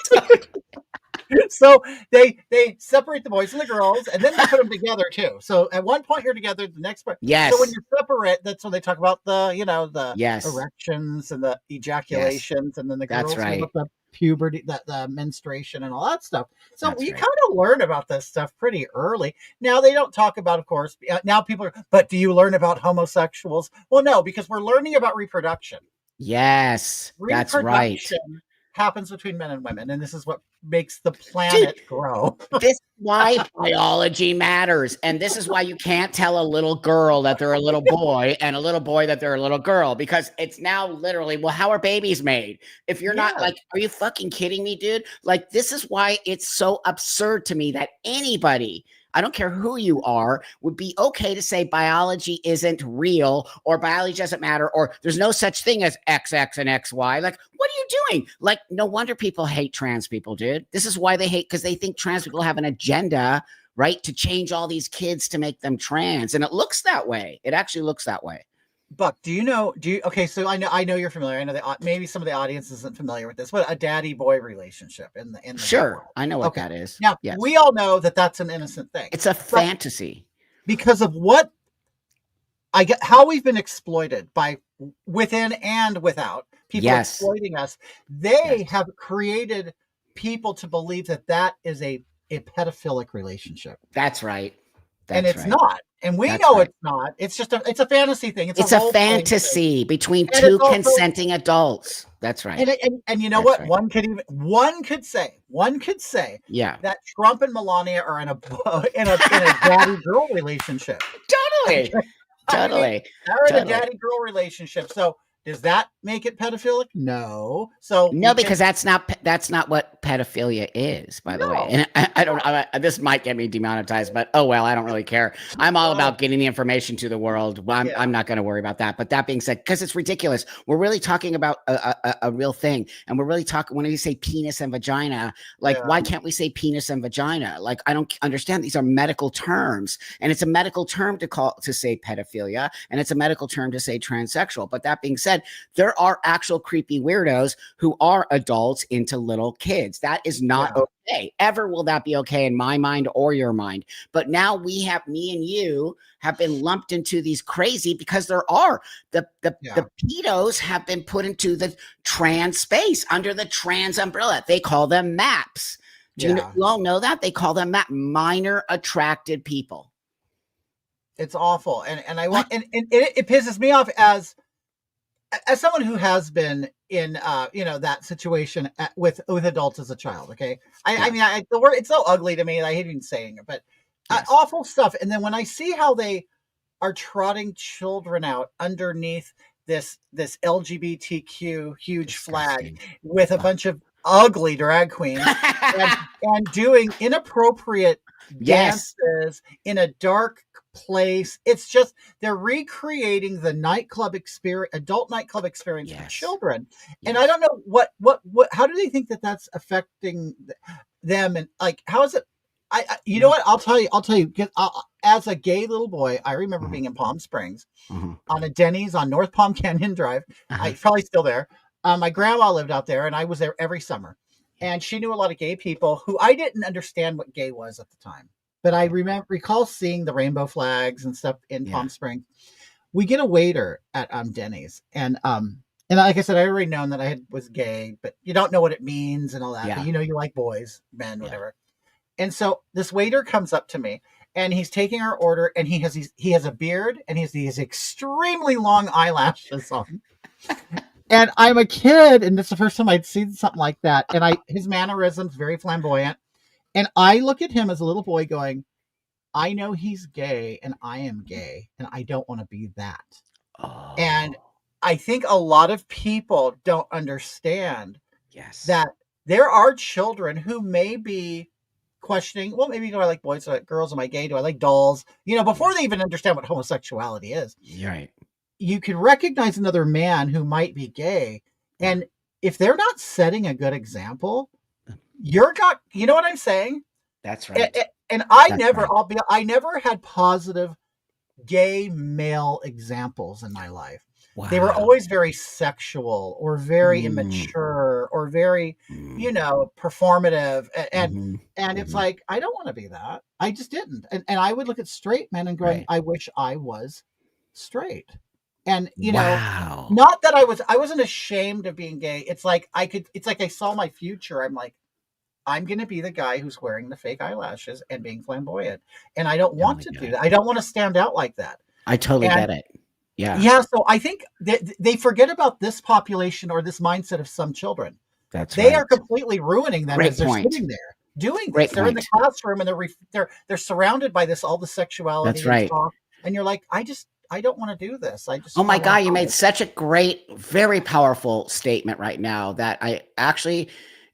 So they separate the boys and the girls, and then they put them together too. So at one point you're together, the next part. Yes. So when you're separate, that's when they talk about the the Yes. erections and the ejaculations, and then the girls That's right. about the puberty, the menstruation, and all that stuff. So That's you right. kind of learn about this stuff pretty early. Now they don't talk about, of course. Now people are, but do you learn about homosexuals? Well, no, because we're learning about reproduction. Yes, that's right. Reproduction happens between men and women, and this is what makes the planet grow. This is why biology matters, and this is why you can't tell a little girl that they're a little boy and a little boy that they're a little girl, because it's now literally, well, how are babies made? If you're not like, are you fucking kidding me, dude? Like, this is why it's so absurd to me that anybody, I don't care who you are, would be okay to say biology isn't real, or biology doesn't matter, or there's no such thing as XX and XY. Like, what are you doing? Like, no wonder people hate trans people, dude. This is why they hate, because they think trans people have an agenda, right, to change all these kids to make them trans. And it looks that way. It actually looks that way. Buck, okay, so I know you're familiar. I know that maybe some of the audience isn't familiar with this, but a daddy-boy relationship in the Sure, world. I know what that is. Now, yes. We all know that that's an innocent thing. It's a fantasy. Because of how we've been exploited by within and without people exploiting us. They have created people to believe that is a pedophilic relationship. That's right. And it's not. And we know it's not. It's just it's a fantasy thing. It's a fantasy between two consenting adults. That's right. And you know what? Right. One could say that Trump and Melania are in a daddy girl relationship. Totally. Totally. They're in a daddy girl relationship. So does that make it pedophilic? No. So no, because that's not what pedophilia is, by the way. And I don't. This might get me demonetized, but oh well, I don't really care. I'm all about getting the information to the world. I'm not going to worry about that. But that being said, because it's ridiculous, we're really talking about a real thing, and we're really talking when we say penis and vagina. Like, why can't we say penis and vagina? Like, I don't understand. These are medical terms, and it's a medical term to say pedophilia, and it's a medical term to say transsexual. But that being said, there are actual creepy weirdos who are adults into little kids. That is not okay. Ever will that be okay in my mind or your mind. But now me and you have been lumped into these crazy, because there are the pedos have been put into the trans space under the trans umbrella. They call them MAPs. Do you all know that? They call them minor attracted people. It's awful. And it pisses me off as someone who has been in that situation with adults as a child. Okay. I mean, the word, it's so ugly to me that I hate even saying it, but awful stuff. And then when I see how they are trotting children out underneath this LGBTQ huge flag with a bunch of ugly drag queens and doing inappropriate dances in a dark place. It's just, they're recreating the nightclub experience, adult nightclub experience for children. And I don't know what how do they think that that's affecting them? And like, how is it? You know what? I'll tell you, as a gay little boy, I remember being in Palm Springs on a Denny's on North Palm Canyon Drive. I probably still there. My grandma lived out there, and I was there every summer. And she knew a lot of gay people who I didn't understand what gay was at the time. But I recall seeing the rainbow flags and stuff in Palm Springs. We get a waiter at Denny's, and like I said, I already known that I was gay, but you don't know what it means and all that. But you like boys, men, whatever. And so this waiter comes up to me, and he's taking our order, and he has a beard, and he has these extremely long eyelashes on. And I'm a kid, and it's the first time I'd seen something like that. And his mannerisms very flamboyant. And I look at him as a little boy going, I know he's gay and I am gay and I don't want to be that. Oh. And I think a lot of people don't understand that there are children who may be questioning, well, maybe do I like boys, do I like girls, am I gay, do I like dolls? Before they even understand what homosexuality is. Right. You can recognize another man who might be gay. And if they're not setting a good example, you know what I'm saying? That's right. And I never had positive gay male examples in my life. They were Wow. always very sexual or very Mm, immature or very, mm, performative. mhm, And it's mhm. like, I don't want to be that. I just didn't. And I would look at straight men and going, Right. I wish I was straight. And, Wow. not that I wasn't ashamed of being gay. It's like I saw my future. I'm like, I'm going to be the guy who's wearing the fake eyelashes and being flamboyant. And I don't want Totally to get do it. that. I don't want to stand out like that. I totally And get it. Yeah, yeah, so I think they forget about this population or this mindset of some children. that's They right. are completely ruining them Great as they're point. sitting there doing this. Great They're in the point. classroom and they're surrounded by this all the That's sexuality and right. talk, and you're like, I don't want to do this. Oh I my want God, to you made hide. such a great, very powerful statement right now that I actually,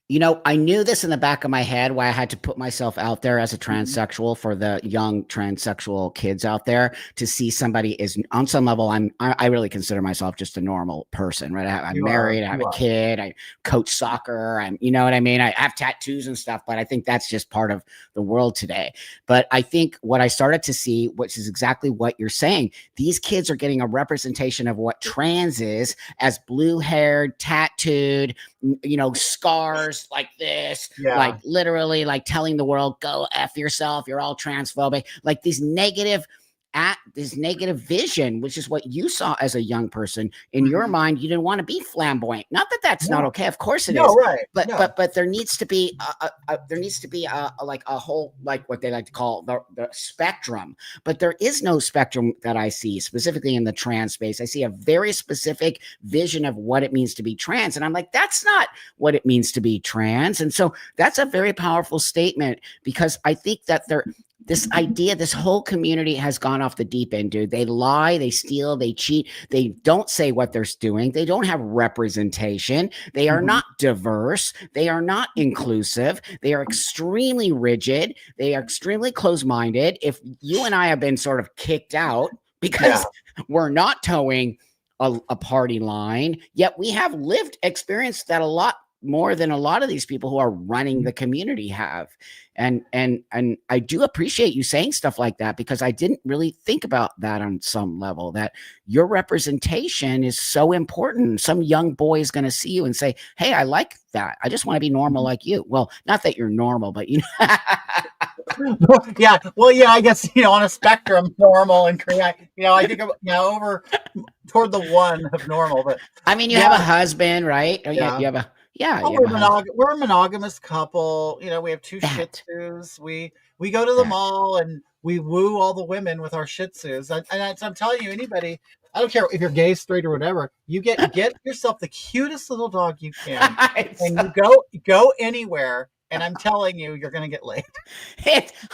I knew this in the back of my head why I had to put myself out there as a Mhm. transsexual for the young transsexual kids out there to see somebody is on some level. I really consider myself just a normal person, right? I'm married, I have You a are. kid, I coach soccer, you know what I mean? I have tattoos and stuff, but I think that's just part of the world today. But I think what I started to see, which is exactly what you're saying, these kids are getting a representation of what trans is as blue haired, tattooed, scars like this, like Yeah. literally like telling the world, go F yourself, you're all transphobic, like these negative at this negative vision, which is what you saw as a young person. In your Mhm. mind, you didn't want to be flamboyant. Not that that's not No. okay. Of course it No, is. right. But No. but there needs to be like a whole, like what they like to call the spectrum. But there is no spectrum that I see specifically in the trans space. I see a very specific vision of what it means to be trans, and I'm like, that's not what it means to be trans. And so that's a very powerful statement, because I think that this idea, this whole community has gone off the deep end, dude. They lie, they steal, they cheat, they don't say what they're doing, they don't have representation, they are Mhm. not diverse, they are not inclusive, they are extremely rigid, they are extremely closed-minded. If you and I have been sort of kicked out Yeah. because we're not towing a party line, yet we have lived experience that a lot more than a lot of these people who are running the community have. And I do appreciate you saying stuff like that, because I didn't really think about that on some level, that your representation is so important. Some young boy is going to see you and say, hey, I like that, I just want to be normal like you. Well, not that you're normal, but Yeah. Well, yeah, I guess, on a spectrum, normal and correct. I think over toward the one of normal, but I mean, you yeah, have a husband, right? Oh, yeah. you have a, yeah, Oh, you have a husband. we're a monogamous couple. We have two Shih that Tzus. We go to the that mall and we woo all the women with our Shih Tzus. I'm telling you, anybody, I don't care if you're gay, straight, or whatever. You get yourself the cutest little dog you can, it's, and you go anywhere. And I'm telling you, you're gonna get laid,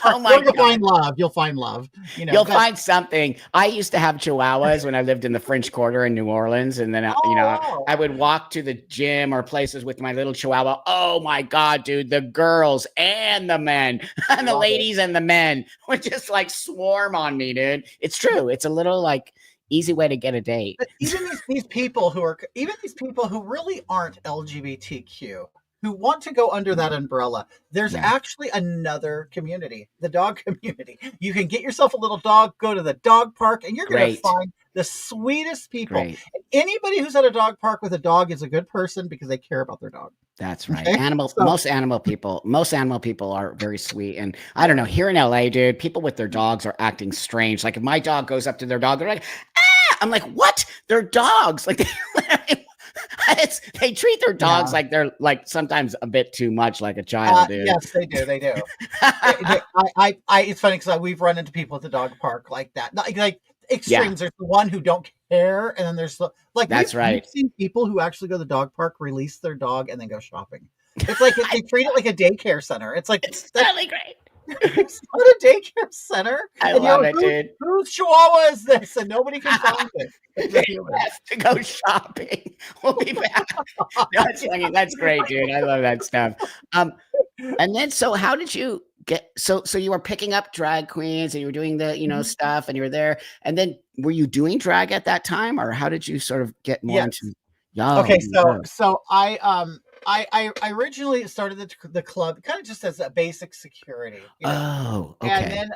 oh my or you'll God. find love. You'll find love. You'll But find something. I used to have chihuahuas when I lived in the French Quarter in New Orleans, and then oh wow, I would walk to the gym or places with my little chihuahua. Oh my God, dude! The girls and the men, and the love it. ladies and the men would just like swarm on me, dude. It's true. It's a little like easy way to get a date. But even these people who really aren't LGBTQ, who want to go under that umbrella, there's Yeah, actually another community, the dog community. You can get yourself a little dog, go to the dog park, and you're going to great, find the sweetest people. great. And anybody who's at a dog park with a dog is a good person because they care about their dog. That's right. Okay, so Most animal people are very sweet. And I don't know, here in LA, dude, people with their dogs are acting strange. Like if my dog goes up to their dog, they're like, ah! I'm like, what? They're dogs. Like they treat their dogs yeah, like they're like sometimes a bit too much like a child, dude. yes, they do. They do. It's funny because we've run into people at the dog park like that. Like Yeah, extremes. There's the one who don't care, and then there's like that's we've right. seen people who actually go to the dog park, release their dog, and then go shopping. It's like they treat it like a daycare center. It's like It's that. totally great. It's not a daycare center, I and love it, dude. whose Chihuahua is this, and nobody can find it. It's a They human. have to go shopping. We'll be back. That's funny. That's great, dude. I love that stuff. Um, And then, so how did you get, so you were picking up drag queens and you were doing the, stuff, and you were there. And then were you doing drag at that time, or how did you sort of get more Yes. into, yo, Okay, you were. I originally started the club kind of just as a basic security, Oh, and okay. then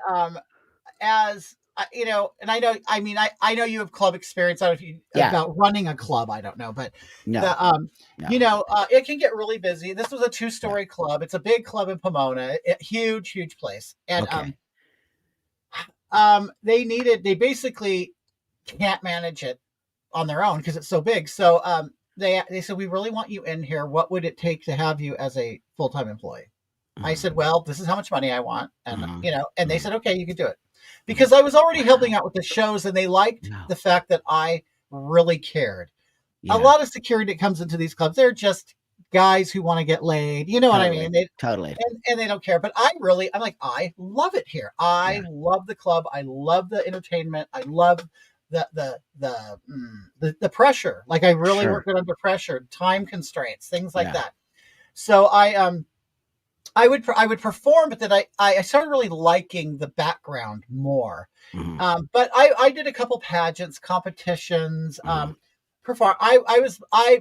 as and I know you have club experience. I don't know if you about running a club. I don't know, but No, it can get really busy. This was a yeah. 2-story club. It's a big club in Pomona, huge place. And Okay. they basically can't manage it on their own because it's so big. So they said, we really want you in here. What would it take to have you as a full-time employee? I said, well, this is how much money I want. And, and they said, okay, you can do it. Because I was already helping out with the shows, and they liked the fact that I really cared. A lot of security that comes into these clubs, they're just guys who want to get laid. You know what I mean? Totally. And they don't care. But I'm like, I love it here. I love the club. I love the entertainment. I love the pressure. Like, I really work good under pressure, time constraints, things like that. So I would perform, but then I started really liking the background more. But I did a couple pageants, competitions, perform.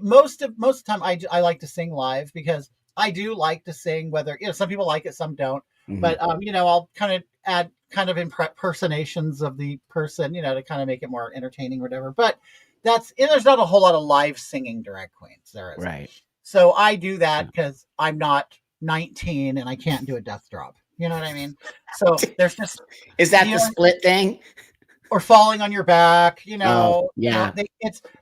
Most of the time I like to sing live, because I do like to sing, whether, some people like it, some don't. But I'll kind of add kind of impersonations of the person, to kind of make it more entertaining or whatever. But there's not a whole lot of live singing drag queens. There is. Right. So I do that because I'm not 19 and I can't do a death drop. You know what I mean? So there's just, is that the split thing? Or falling on your back, yeah.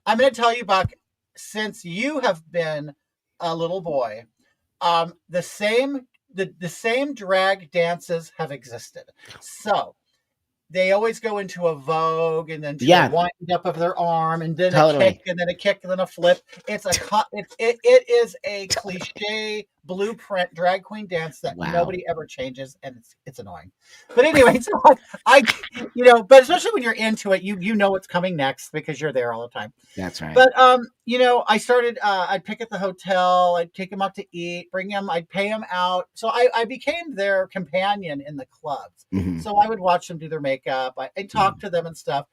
I'm going to tell you, Buck, since you have been a little boy, the same drag dances have existed. So they always go into a vogue, and then a wind up of their arm, and then a kick, and then a kick, and then a flip. It is a cliche blueprint drag queen dance that nobody ever changes, and it's annoying. But anyway, so but especially when you're into it, you know what's coming next because you're there all the time. That's right. But I started. I'd pick at the hotel. I'd take them out to eat. Bring them. I'd pay them out. So I became their companion in the clubs. So I would watch them do their makeup. I'd talk to them and stuff.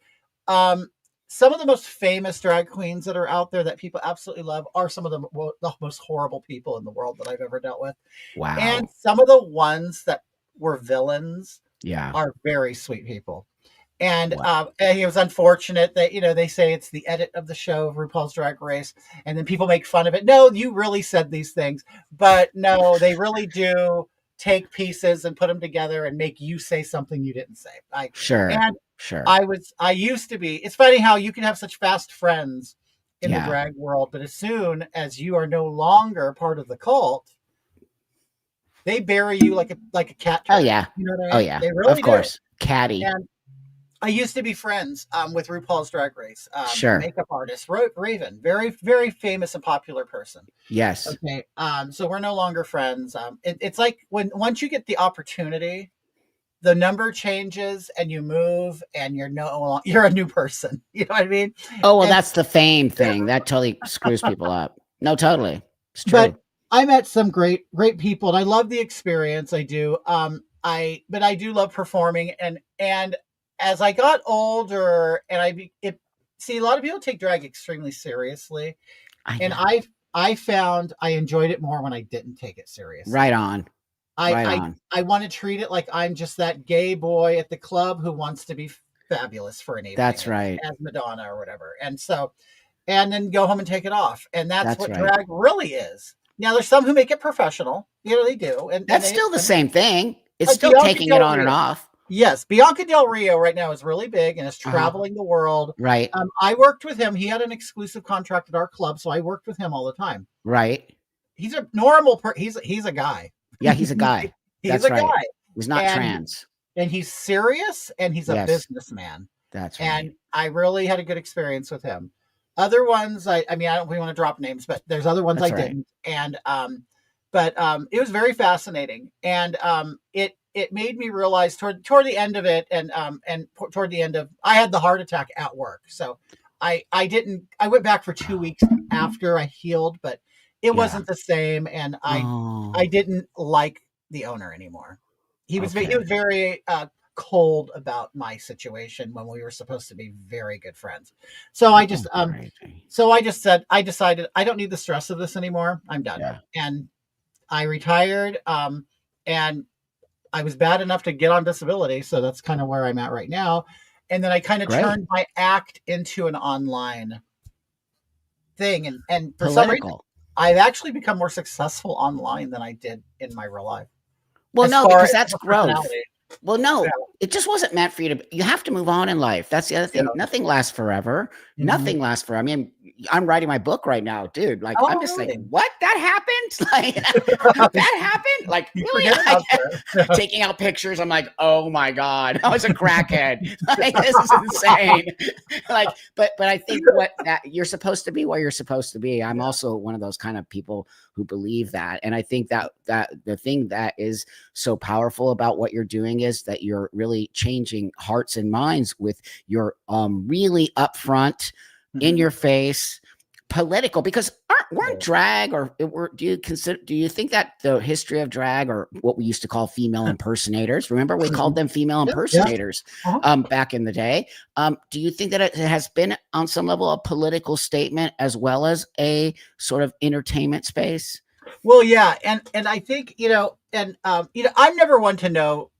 Some of the most famous drag queens that are out there that people absolutely love are some of the most horrible people in the world that I've ever dealt with. Wow. And some of the ones that were villains are very sweet people. And it was unfortunate that, they say it's the edit of the show of RuPaul's Drag Race, and then people make fun of it. No, you really said these things. But no, they really do take pieces and put them together and make you say something you didn't say. Sure. I used to be. It's funny how you can have such fast friends in the drag world, but as soon as you are no longer part of the cult, they bury you like a cat. Oh yeah. You know what I mean? Oh yeah. They really of course. Catty. And I used to be friends with RuPaul's Drag Race. Makeup artist Raven, very very famous and popular person. Yes. Okay. So we're no longer friends. It's like once you get the opportunity, the number changes and you move and you're a new person. You know what I mean? Oh, well, that's the fame thing. That totally screws people up. No, totally. It's true. But I met some great people, and I love the experience. I do. But I do love performing, and as I got older, and a lot of people take drag extremely seriously, and I found I enjoyed it more when I didn't take it seriously. Right on. I want to treat it like I'm just that gay boy at the club who wants to be fabulous for an evening. That's right. As Madonna or whatever. And then go home and take it off. And that's what drag really is. Now, there's some who make it professional. They do. And that's still the same thing. It's still taking it on and off. Yes. Bianca Del Rio right now is really big and is traveling the world. Right. I worked with him. He had an exclusive contract at our club, so I worked with him all the time. Right. He's a normal he's a guy. Yeah, he's a guy. He's a guy. He's not trans. And he's serious, and he's a businessman. That's right. And I really had a good experience with him. Other ones, I don't want to drop names, but there's other ones I didn't. And but it was very fascinating, and it made me realize toward the end of it, and toward the end of, I had the heart attack at work, so I went back for 2 weeks after I healed, but it wasn't the same, and I didn't like the owner anymore. He was very cold about my situation when we were supposed to be very good friends. So I just said, I decided I don't need the stress of this anymore. I'm done. Yeah. And I retired. And I was bad enough to get on disability, so that's kind of where I'm at right now. And then I kind of Great. turned my act into an online thing. And for some reason, Political. I've actually become more successful online than I did in my real life. Well, As no, far because as that's a growth. personality. Well, Yeah. no, it just wasn't meant for you to. You have to move on in life. That's the other Yeah. thing. Nothing lasts forever. Mhm. Nothing lasts forever. I mean, I'm writing my book right now, dude. Like, I'm Oh, just like, really? what? That happened? Like, that happened? Like, You really? forget about that. Taking out pictures. I'm like, oh my God, I was a crackhead. Like, this is insane. Like, but I think what that you're supposed to be what you're supposed to be. I'm Yeah. also one of those kind of people who believe that. And I think that the thing that is so powerful about what you're doing is that you're really changing hearts and minds with your really upfront, in Mhm. your face, political, because weren't drag do you think that the history of drag, or what we used to call female impersonators, remember we called Mhm. them female Yeah, yeah. impersonators Uh-huh. back in the day, do you think that it has been on some level a political statement as well as a sort of entertainment space? Well, yeah, and I think, I'm never one to know.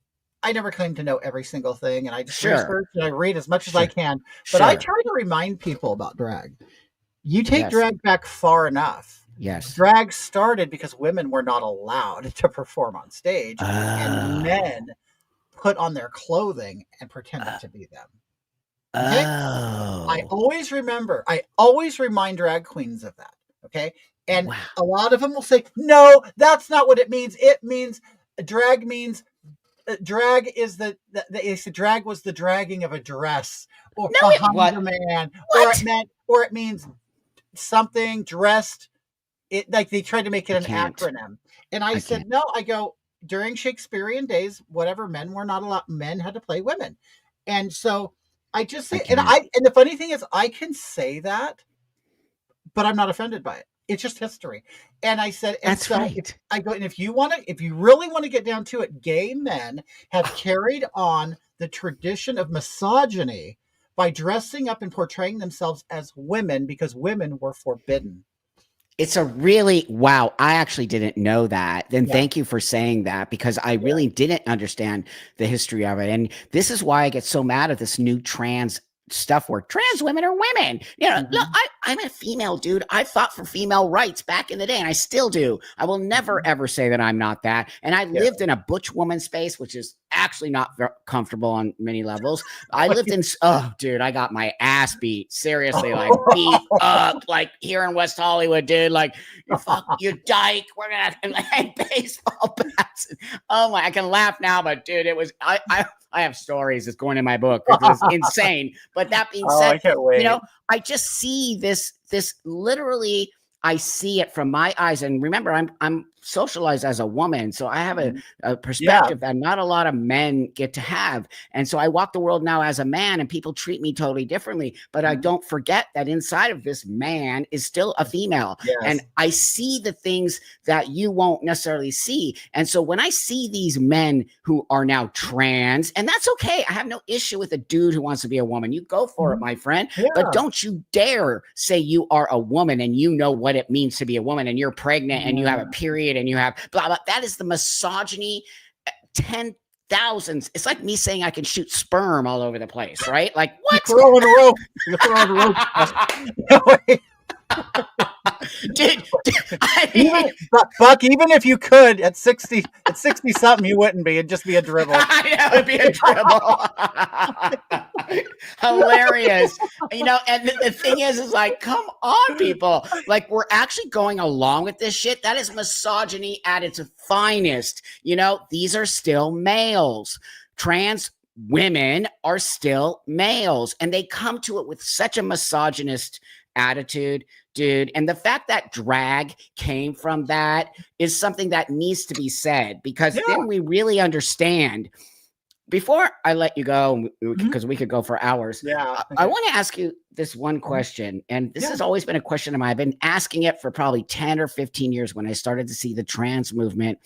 I never claim to know every single thing, and I just Sure, research and I read as much as I sure, can. But I sure. try to remind people about drag. You take Yes, drag back far enough. yes. Drag started because women were not allowed to perform on stage, and Oh, men put on their clothing and pretended uh, to be them. Okay? oh, I always remind drag queens of that. Okay. And wow. a lot of them will say, no, that's not what it means. It means drag means drag is they said drag was the dragging of a dress or No, it behind what? a man, What? or it means something dressed. It like they tried to make I it an can't. acronym. And I I said, can't. no, I go, during Shakespearean days, whatever, men were not allowed, men had to play women. And so I just I say, can't. and the funny thing is I can say that, but I'm not offended by it. It's just history. And I said, and That's so if right. I go, and if you really want to get down to it, gay men have carried on the tradition of misogyny by dressing up and portraying themselves as women because women were forbidden. It's a really wow. I actually didn't know that. Then Yeah. thank you for saying that, because I Yeah. really didn't understand the history of it. And this is why I get so mad at this new trans stuff where trans women are women. You know, look, Mhm. I'm a female, dude. I fought for female rights back in the day, and I still do. I will never Mhm. ever say that I'm not that. And I Yeah. lived in a butch woman space, which is actually not comfortable on many levels. I lived in, oh, dude, I got my ass beat. Seriously, like beat up, like here in West Hollywood, dude. Like, you fuck, you dyke. We're gonna and like baseball bats. Oh my, I can laugh now, but dude, it was I have stories that's going in my book. It was insane. But that being Oh, said, I can't wait. I just see this literally. I see it from my eyes, and remember, I'm socialized as a woman, so I have Mhm. a Yeah. perspective that not a lot of men get to have. And so I walk the world now as a man, and people treat me totally differently. But I Mhm. don't forget that inside of this man is still a female. And Yes. I see the things that you won't necessarily see. And so when I see these men who are now trans, and that's okay, I have no issue with a dude who wants to be a woman. You go for it, Mhm. my friend. But Yeah. don't you dare say you are a woman and you know what it means to be a woman, and you're pregnant and you have a Yeah. period and you have blah, blah. That is the misogyny 10 thousands. It's like me saying I can shoot sperm all over the place, right? Like, You're what? throwing ropes. You're throwing ropes. dude, I Even mean, Buck, even if you could at 60 something, you wouldn't be. It'd just be a dribble. I know it'd be a dribble. Hilarious. You know, and the thing is like, come on, people. Like, we're actually going along with this shit. That is misogyny at its finest. You know, these are still males. Trans women are still males, and they come to it with such a misogynist attitude, dude. And the fact that drag came from that is something that needs to be said, because Yeah. then we really understand. Before I let you go, Mhm. because we could go for hours, Yeah. I Okay. want to ask you this one Mhm. question. And this Yeah. has always been a question of mine. I've been asking it for probably 10 or 15 years when I started to see the trans movement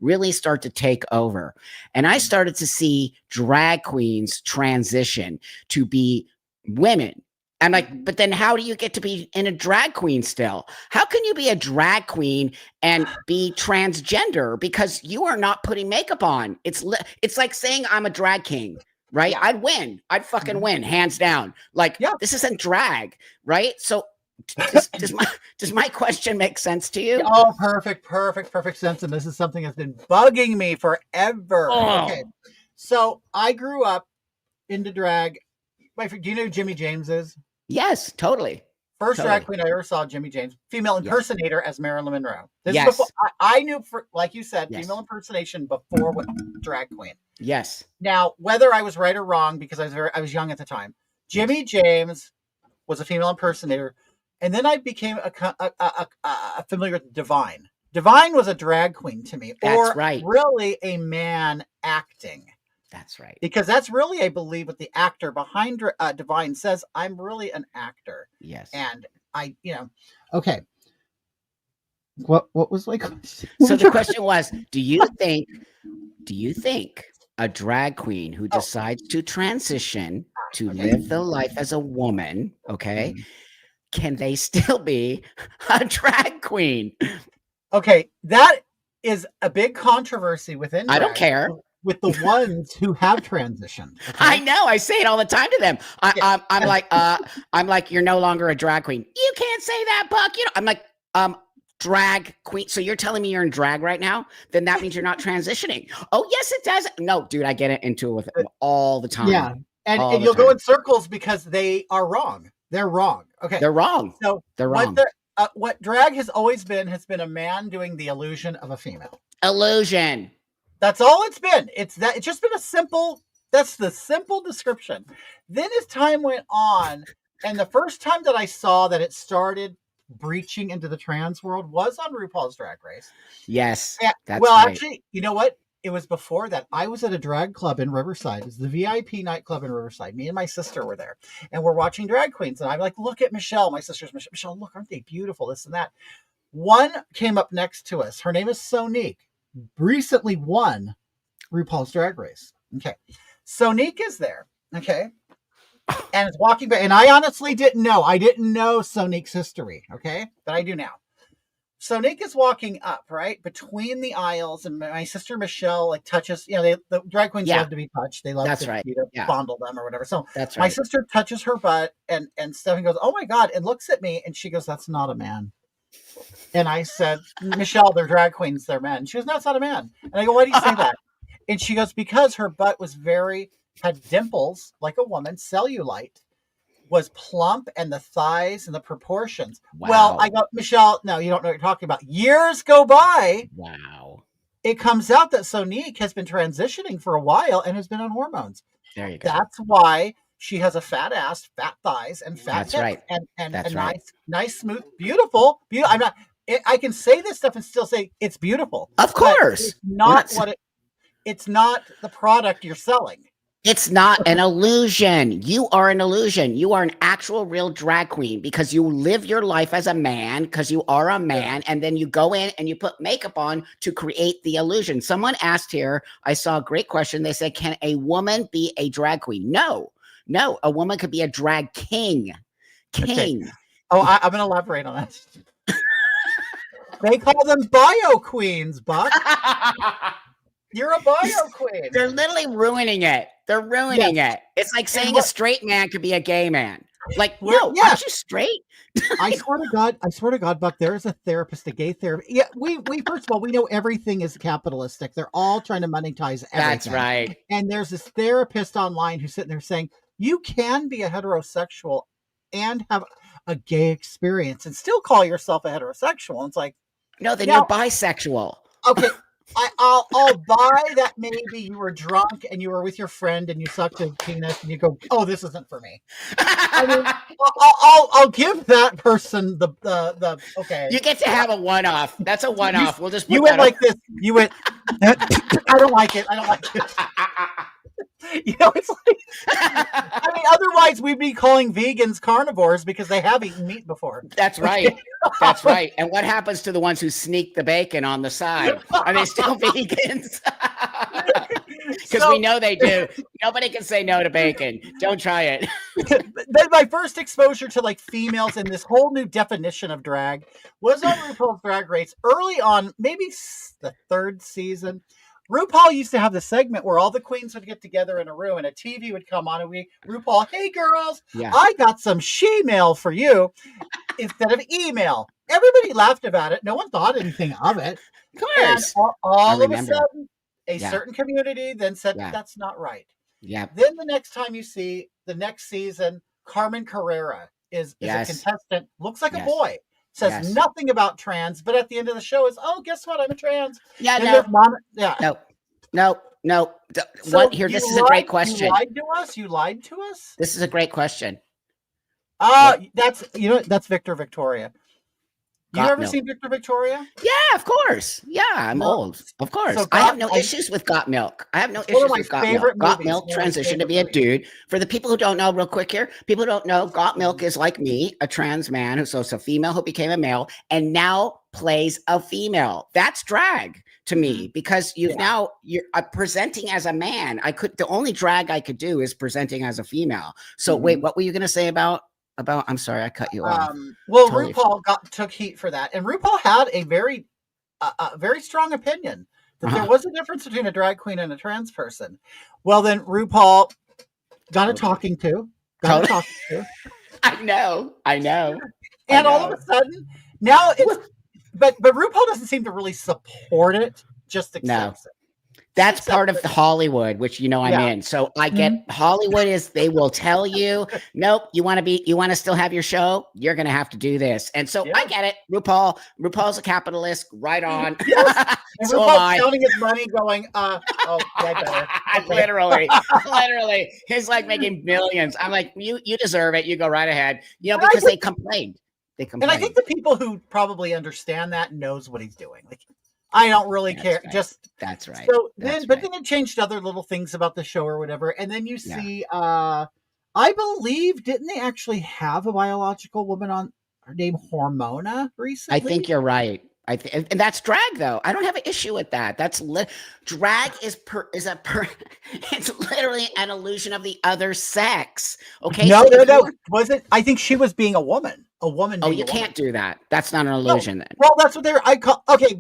really start to take over. And I Mhm. started to see drag queens transition to be women. I'm like, Mhm. but then how do you get to be in a drag queen still? How can you be a drag queen and be transgender, because you are not putting makeup on? It's like saying I'm a drag king. right? Yeah. I'd win. I'd fucking win, hands down. Like, Yeah. this isn't drag, right? So does my question make sense to you? Oh, perfect sense. And this is something that's been bugging me forever. Oh. Okay. So I grew up into drag. Do you know who Jimmy James is? Yes, totally. First Totally. drag queen I ever saw, Jimmy James, female impersonator as Marilyn Monroe. This Yes. is before I knew, like you said, Yes. female impersonation before drag queen. Yes. Now, whether I was right or wrong, because I was young at the time, Jimmy James was a female impersonator, and then I became familiar with Divine. Divine was a drag queen to me, That's right. really a man acting. That's right. Because that's really, I believe, what the actor behind Divine says. I'm really an actor. Yes. And okay. What was my question? So the question was, do you think a drag queen who decides to transition to live the life as a woman, okay, can they still be a drag queen? Okay, that is a big controversy within drag. I don't care. With the ones who have transitioned. Okay? I know. I say it all the time to them. I'm like, you're no longer a drag queen. You can't say that, Buck. I'm like, drag queen. So you're telling me you're in drag right now? Then that means you're not transitioning. Oh, yes, it does. No, dude, I get into it with it all the time. Yeah. And you'll go in circles because they are wrong. They're wrong. Okay. They're wrong. So they're wrong. What drag has always been has been a man doing the illusion of a female. Illusion. That's all it's been. It's just been that's the simple description. Then as time went on, and the first time that I saw that it started breaching into the trans world was on RuPaul's Drag Race. Yes. That's right. Actually, you know what? It was before that. I was at a drag club in Riverside. It's the VIP nightclub in Riverside. Me and my sister were there, and we're watching drag queens. And I'm like, look at Michelle. My sister's Michelle. Look, aren't they beautiful? This and that. One came up next to us. Her name is Sonique. Recently won RuPaul's Drag Race. Okay. Sonique is there. Okay. And it's walking back. And I honestly didn't know. I didn't know Sonique's history. Okay. But I do now. Sonique is walking up, right? Between the aisles. And my sister Michelle like touches, the drag queens love to be touched. They love to fondle them or whatever. So that's my sister touches her butt and Stephanie goes, oh my God, and looks at me. And she goes, that's not a man. And I said, Michelle, they're drag queens, they're men. She goes, no, it's not a man. And I go, why do you say that? And she goes, because her butt was had dimples like a woman, cellulite, was plump, and the thighs and the proportions. Wow. Well, I go, Michelle, no, you don't know what you're talking about. Years go by. Wow. It comes out that Sonique has been transitioning for a while and has been on hormones. There you go. That's why she has a fat ass, fat thighs, and fat hips, right. and a nice, smooth, beautiful. I'm not. I can say this stuff and still say it's beautiful. Of course, it's not it's not the product you're selling. It's not an illusion. You are an illusion. You are an actual real drag queen because you live your life as a man because you are a man, and then you go in and you put makeup on to create the illusion. Someone asked here, I saw a great question. They said, can a woman be a drag queen? No, a woman could be a drag king. Okay. Oh, I'm going to elaborate on that. They call them bio queens, Buck. You're a bio queen. They're literally ruining it. They're ruining it. It's like saying a straight man could be a gay man. Like, no, aren't you straight? I swear to God, Buck, there is a therapist, a gay therapist. Yeah, we first of all, we know everything is capitalistic. They're all trying to monetize everything. That's right. And there's this therapist online who's sitting there saying, you can be a heterosexual and have a gay experience and still call yourself a heterosexual. And it's like, no, then you're bisexual. Okay. I'll buy that maybe you were drunk and you were with your friend and you sucked a penis and you go, oh, this isn't for me. I mean, I'll give that person the okay. You get to have a one-off. That's a one-off. We'll just put you went like this. You went. I don't like it. It's like, I mean, otherwise we'd be calling vegans carnivores because they have eaten meat before. That's right. That's right. And what happens to the ones who sneak the bacon on the side? Are they still vegans? Because we know they do. Nobody can say no to bacon. Don't try it. My first exposure to like females and this whole new definition of drag was on RuPaul's Drag Race early on, maybe the third season. RuPaul used to have this segment where all the queens would get together in a room and a TV would come on and RuPaul, hey girls, Yeah. I got some she-mail for you instead of email. Everybody laughed about it. No one thought anything of it. Of And course. all of a sudden, a Yeah. certain community then said, Yeah. that's not right. Yeah. Then the next time you see the next season, Carmen Carrera is Yes. a contestant, looks like Yes. a boy, says Yes. nothing about trans, but at the end of the show is, oh, guess what? I'm a trans. Yeah, And no. there's yeah. No. So What here? This is a great question. You lied to us. You lied to us. This is a great question. That's that's Victor Victoria. You ever seen Victor Victoria? Yeah, of course. Yeah, I'm old. Of course. So I have no issues with Got Milk. I have no issues with Got Milk. Got Milk transitioned to be a dude. For the people who don't know, real quick here, people don't know, Got Milk is like me, a trans man who's also a female who became a male and now plays a female. That's drag to me because you're presenting as a man. The only drag I could do is presenting as a female. So wait, what were you going to say about? I'm sorry, I cut you off. Well, totally. RuPaul took heat for that, and RuPaul had a very strong opinion that there was a difference between a drag queen and a trans person. Well, then RuPaul got a talking to. I know. And all of a sudden, now it's but RuPaul doesn't seem to really support it. Just accepts it. That's part of the Hollywood, which I'm in. So I get Hollywood is they will tell you, nope, you want to still have your show, you're gonna have to do this. And so I get it. RuPaul's a capitalist, right on. Yes. And so RuPaul's counting his money, going, better. Literally, he's like making millions. I'm like, you deserve it. You go right ahead. Because they complained. And I think the people who probably understand that knows what he's doing. Like, I don't really care. Right. That's right. So then, then it changed other little things about the show or whatever. And then you see, I believe, didn't they actually have a biological woman on her name Hormona recently? I think you're right. And that's drag though. I don't have an issue with that. That's drag it's literally an illusion of the other sex. Okay. No. Was it? I think she was being a woman. A woman. Oh, you can't do that. That's not an illusion then. Well, that's what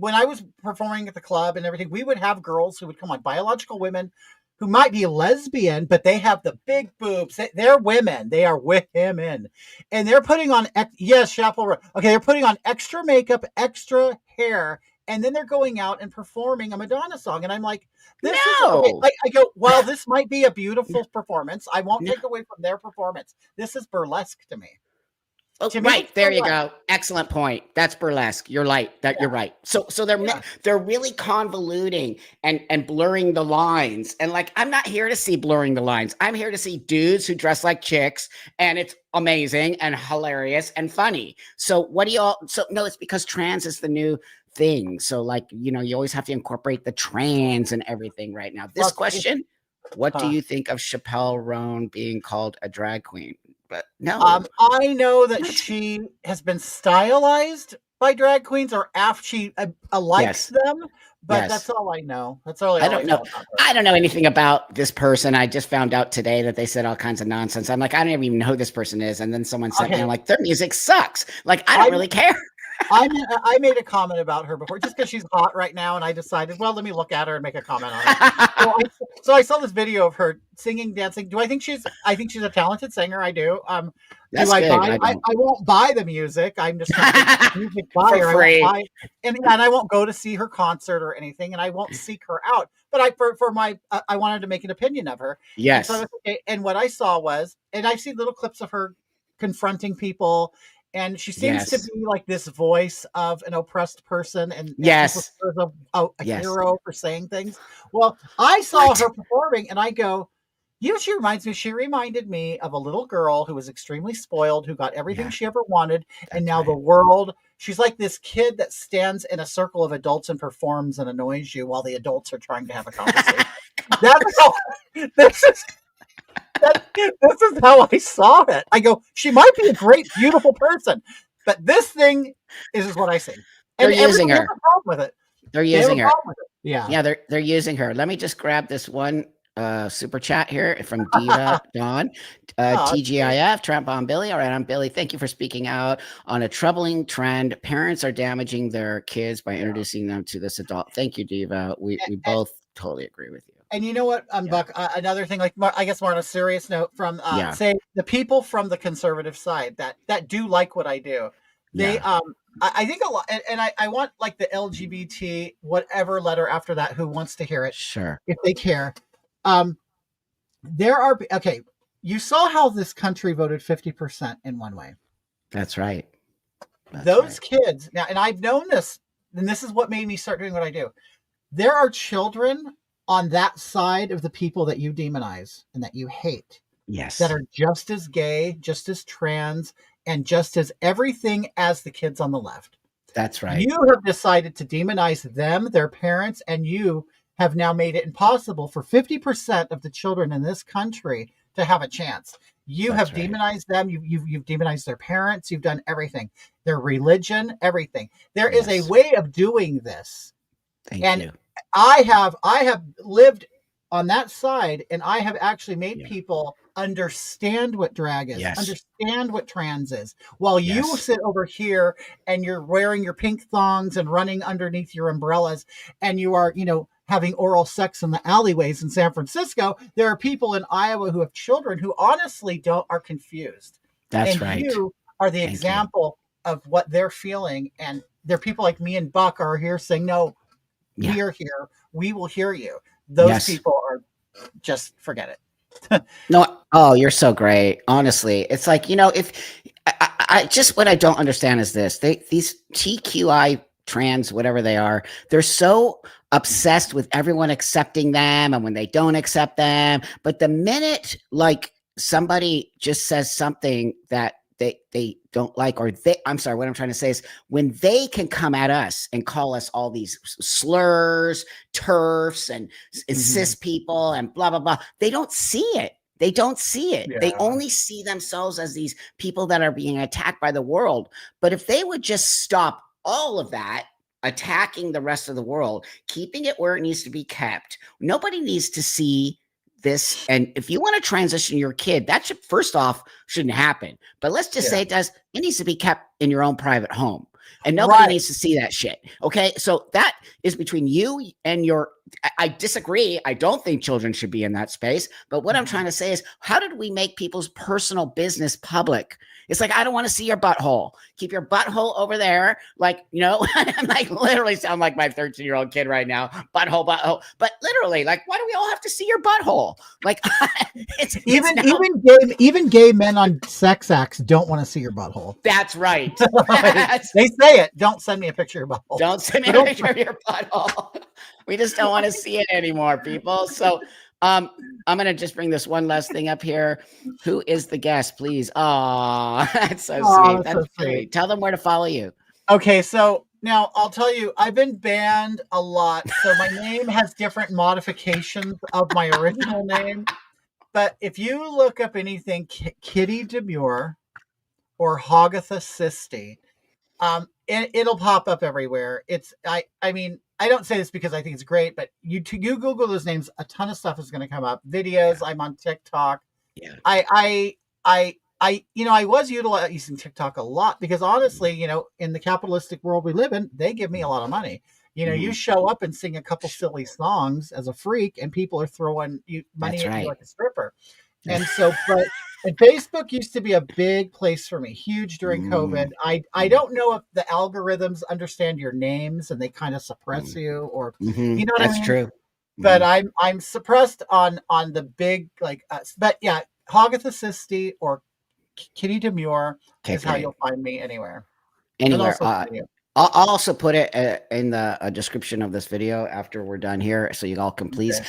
when I was performing at the club and everything, we would have girls who would come on, biological women who might be lesbian, but they have the big boobs. They're women. They are women. And they're putting on, chaperone. Okay, they're putting on extra makeup, extra hair, and then they're going out and performing a Madonna song. And I'm like, this is okay. I go, well, this might be a beautiful performance. I won't take away from their performance. This is burlesque to me. Oh, right there you go. Excellent point. That's burlesque. You're right. You're right. So they're really convoluting and blurring the lines. And like, I'm not here to see blurring the lines. I'm here to see dudes who dress like chicks, and it's amazing and hilarious and funny. So it's because trans is the new thing. So like, you always have to incorporate the trans and everything right now. This question, what do you think of Chappelle Roan being called a drag queen? But no, I know that she has been stylized by drag queens, or after she likes them. But that's all I know. That's all I don't know. I don't know anything about this person. I just found out today that they said all kinds of nonsense. I'm like, I don't even know who this person is. And then someone said, me, I'm like, their music sucks. Like, I don't really care. I made a comment about her before, just because she's hot right now, and I decided, well, let me look at her and make a comment on it. So I saw this video of her singing, dancing. I think she's a talented singer. I do. I won't buy the music. I'm just a music buyer. For free. And I won't go to see her concert or anything, and I won't seek her out. But I wanted to make an opinion of her. Yes. And, and what I saw was, and I've seen little clips of her confronting people. And she seems to be like this voice of an oppressed person, and a hero for saying things. Well, I saw her performing, and I go, she reminds me. She reminded me of a little girl who was extremely spoiled, who got everything she ever wanted, and now the world. She's like this kid that stands in a circle of adults and performs and annoys you while the adults are trying to have a conversation. This is how I saw it. I go, she might be a great, beautiful person, but this thing is what I see. They're using her. With it. They're using her. Yeah, they're using her. Let me just grab this one super chat here from Diva Dawn. TGIF, Trump on Billy. All right, I'm Billy. Thank you for speaking out on a troubling trend. Parents are damaging their kids by introducing them to this adult. Thank you, Diva. We both totally agree with you. And you know what, Yeah. Buck, another thing, like I guess more on a serious note, from Yeah. say the people from the conservative side that do like what I do, they Yeah. I think a lot, and I want like the LGBT whatever letter after that who wants to hear it Sure. if they care. There are okay. You saw how this country voted 50% in one way. That's right. That's Those right. kids now, and I've known this, and this is what made me start doing what I do. There are children on that side of the people that you demonize and that you hate Yes. that are just as gay, just as trans, and just as everything as the kids on the left. That's right. You have decided to demonize them, their parents, and you have now made it impossible for 50% of the children in this country to have a chance. You That's have right. demonized them. You've demonized their parents. You've done everything, their religion, everything. There is a Yes. way of doing this. Thank And you. I have lived on that side, and I have actually made Yeah. people understand what drag is, Yes. understand what trans is, while you Yes. sit over here and you're wearing your pink thongs and running underneath your umbrellas, and you are, having oral sex in the alleyways in San Francisco. There are people in Iowa who have children who honestly are confused. That's And right. you are the Thank you. example of what they're feeling. And there are people like me and Buck are here saying, no, Yeah. we are here. We will hear you. Those Yes. people are just forget it. No, oh, you're so great. Honestly, it's like, if I just, what I don't understand is this, these TQI trans, whatever they are, they're so obsessed with everyone accepting them and when they don't accept them. But the minute like somebody just says something that they don't like, or I'm sorry, what I'm trying to say is when they can come at us and call us all these slurs, turfs, and cis people and blah, blah, blah, they don't see it. They don't see it. Yeah. They only see themselves as these people that are being attacked by the world. But if they would just stop all of that, attacking the rest of the world, keeping it where it needs to be kept, nobody needs to see this. And if you want to transition your kid, that should, first off, shouldn't happen. But let's just say it does. It needs to be kept in your own private home. And nobody needs to see that shit. Okay. So that is between you and I disagree. I don't think children should be in that space. But what I'm trying to say is, how did we make people's personal business public? It's like, I don't want to see your butthole. Keep your butthole over there. Like, I'm like literally sound like my 13-year-old kid right now. Butthole. But literally, like, why do we all have to see your butthole? Like, even gay men on sex acts don't want to see your butthole. That's right. They say it. Don't send me a picture of your butthole. Don't send me a picture of your butthole. We just don't want to see it anymore, people. So I'm going to just bring this one last thing up here. Who is the guest, please? Oh, that's so sweet. That's so sweet. Tell them where to follow you. Okay, so now I'll tell you, I've been banned a lot. So my name has different modifications of my original name. But if you look up anything Kitty Demure or Hogatha Cysty, it'll pop up everywhere. I mean, I don't say this because I think it's great, but you Google those names, a ton of stuff is going to come up. Videos. Yeah. I'm on TikTok. Yeah. I was utilizing TikTok a lot because honestly, in the capitalistic world we live in, they give me a lot of money. You show up and sing a couple silly songs as a freak, and people are throwing you money at you like a stripper. And so, and Facebook used to be a big place for me, huge during COVID. I don't know if the algorithms understand your names and they kind of suppress you, or you know what I mean? That's true. But I'm suppressed on the big but yeah, Hogatha Cysty or Kitty Demure is how you'll find me anywhere. Anywhere. I'll also put it in the description of this video after we're done here, so you all can please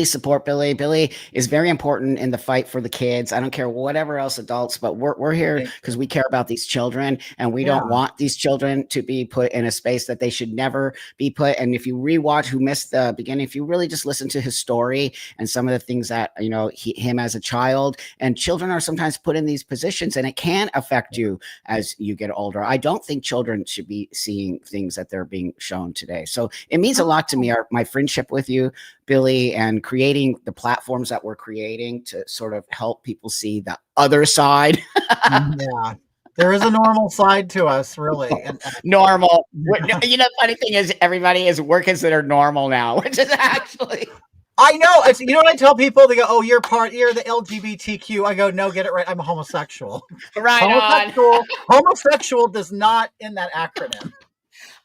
support Billy. Billy is very important in the fight for the kids. I don't care whatever else adults, but we're here because we care about these children, and we don't want these children to be put in a space that they should never be put. And if you rewatch who missed the beginning, if you really just listen to his story and some of the things that him as a child, and children are sometimes put in these positions, and it can affect you as you get older. I don't think children should be seeing things that they're being shown today. So it means a lot to me, my friendship with you, Billy, and creating the platforms that we're creating to sort of help people see the other side. Yeah. There is a normal side to us, really. And Normal. You know, the funny thing is, everybody is we're considered normal now, which is actually. I know. It's, you know what I tell people? They go, "Oh, you're the LGBTQ." I go, "No, get it right. I'm a homosexual." Right Homosexual. on. Homosexual does not in that acronym.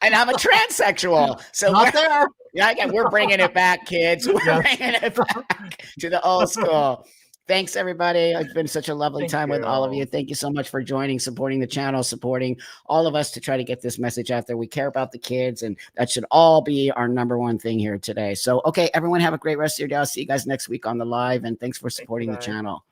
And I'm a transsexual. So Not there. yeah, again, we're bringing it back, kids. We're Yes. bringing it back to the old school. Thanks, everybody. It's been such a lovely Thank time with all of you. you. Thank you so much for joining, supporting the channel, supporting all of us to try to get this message out there. We care about the kids, and that should all be our number one thing here today. So, okay, everyone, have a great rest of your day. I'll see you guys next week on the live, and thanks for supporting the channel.